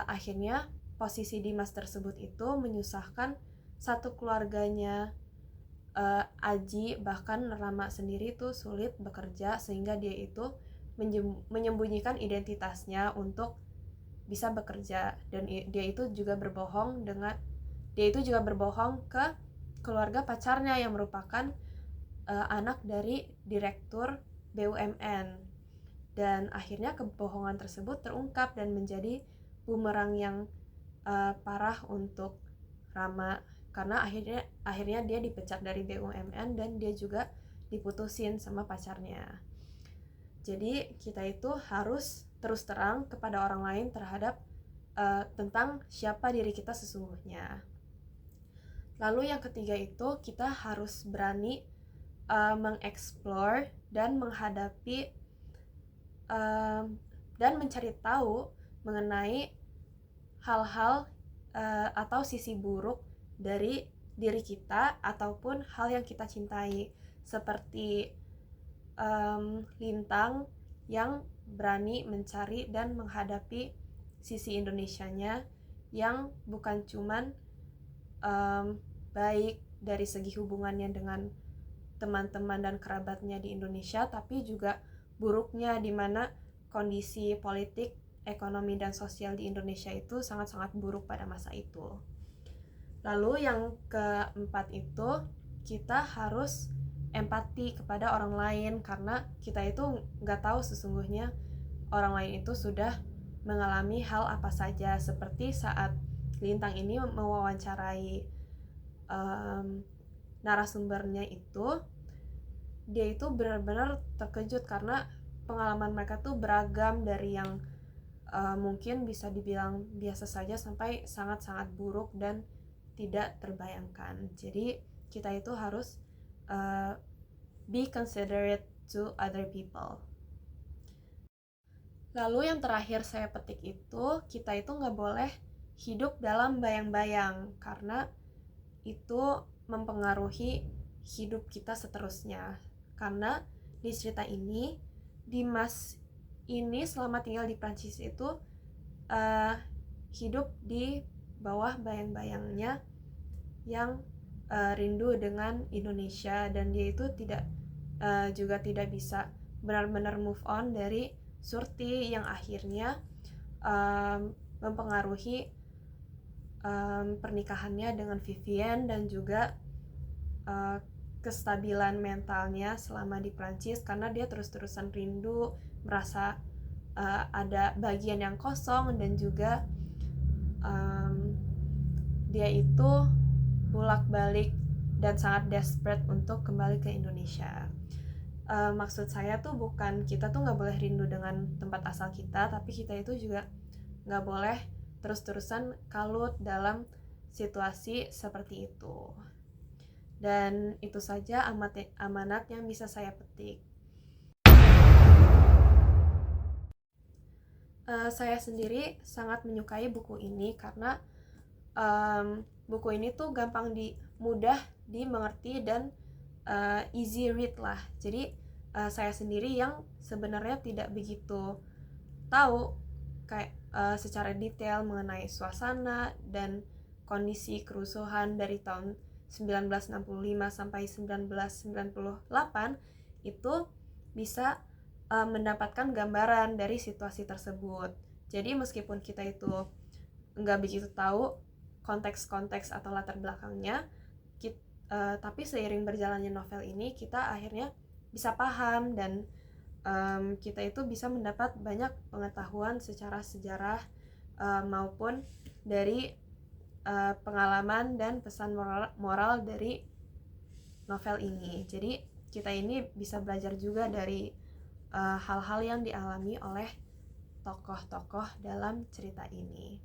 akhirnya posisi Dimas tersebut itu menyusahkan satu keluarganya. Aji bahkan Rama sendiri tuh sulit bekerja sehingga dia itu menyembunyikan identitasnya untuk bisa bekerja, dan dia itu juga berbohong ke keluarga pacarnya yang merupakan anak dari direktur BUMN, dan akhirnya kebohongan tersebut terungkap dan menjadi bumerang yang parah untuk Rama, karena akhirnya dia dipecat dari BUMN dan dia juga diputusin sama pacarnya. Jadi kita itu harus terus terang kepada orang lain terhadap tentang siapa diri kita sesungguhnya. Lalu yang ketiga itu kita harus berani mengeksplor dan menghadapi dan mencari tahu mengenai hal-hal atau sisi buruk dari diri kita ataupun hal yang kita cintai, seperti Lintang yang berani mencari dan menghadapi sisi Indonesianya yang bukan cuman baik dari segi hubungannya dengan teman-teman dan kerabatnya di Indonesia, tapi juga buruknya di mana kondisi politik, ekonomi, dan sosial di Indonesia itu sangat-sangat buruk pada masa itu. Lalu yang keempat itu kita harus empati kepada orang lain, karena kita itu nggak tahu sesungguhnya orang lain itu sudah mengalami hal apa saja, seperti saat Lintang ini mewawancarai narasumbernya itu, dia itu benar-benar terkejut karena pengalaman mereka tuh beragam, dari yang mungkin bisa dibilang biasa saja sampai sangat-sangat buruk dan tidak terbayangkan. Jadi kita itu harus be considerate to other people. Lalu yang terakhir saya petik itu, kita itu nggak boleh hidup dalam bayang-bayang, karena itu mempengaruhi hidup kita seterusnya. Karena di cerita ini, Dimas ini selama tinggal di Prancis itu hidup di bawah bayang-bayangnya yang rindu dengan Indonesia, dan dia itu juga tidak bisa benar-benar move on dari Surti yang akhirnya mempengaruhi pernikahannya dengan Vivienne, dan juga kestabilan mentalnya selama di Prancis, karena dia terus-terusan rindu, merasa ada bagian yang kosong, dan juga dia itu bolak-balik dan sangat desperate untuk kembali ke Indonesia. Maksud saya tuh bukan kita tuh nggak boleh rindu dengan tempat asal kita, tapi kita itu juga nggak boleh terus-terusan kalut dalam situasi seperti itu. Dan itu saja amanat yang bisa saya petik. Saya sendiri sangat menyukai buku ini karena buku ini tuh mudah dimengerti dan easy read lah. Jadi saya sendiri yang sebenarnya tidak begitu tahu kayak secara detail mengenai suasana dan kondisi kerusuhan dari tahun 1965 sampai 1998 itu bisa mendapatkan gambaran dari situasi tersebut. Jadi meskipun kita itu nggak begitu tahu konteks-konteks atau latar belakangnya, tapi seiring berjalannya novel ini kita akhirnya bisa paham, dan kita itu bisa mendapat banyak pengetahuan secara sejarah maupun dari pengalaman dan pesan moral dari novel ini. Jadi kita ini bisa belajar juga dari hal-hal yang dialami oleh tokoh-tokoh dalam cerita ini.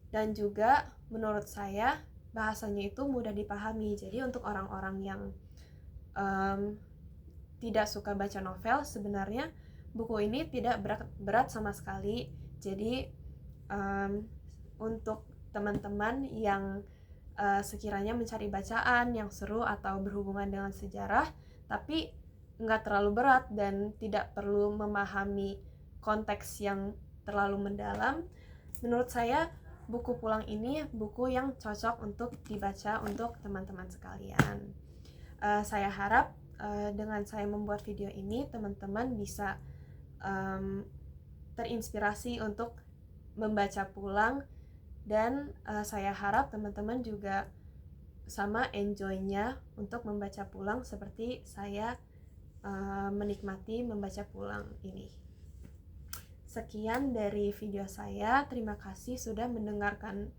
Dan juga menurut saya bahasanya itu mudah dipahami. Jadi untuk orang-orang yang tidak suka baca novel, sebenarnya buku ini tidak berat sama sekali. Jadi untuk teman-teman yang sekiranya mencari bacaan yang seru atau berhubungan dengan sejarah, tapi nggak terlalu berat dan tidak perlu memahami konteks yang terlalu mendalam, menurut saya buku Pulang ini buku yang cocok untuk dibaca untuk teman-teman sekalian. Saya harap dengan saya membuat video ini teman-teman bisa terinspirasi untuk membaca Pulang, dan saya harap teman-teman juga sama enjoy-nya untuk membaca Pulang seperti saya menikmati membaca Pulang ini. Sekian dari video saya. Terima kasih sudah mendengarkan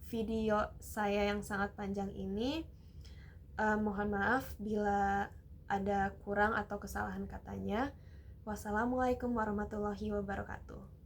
video saya yang sangat panjang ini. Mohon maaf bila ada kurang atau kesalahan katanya. Wassalamualaikum warahmatullahi wabarakatuh.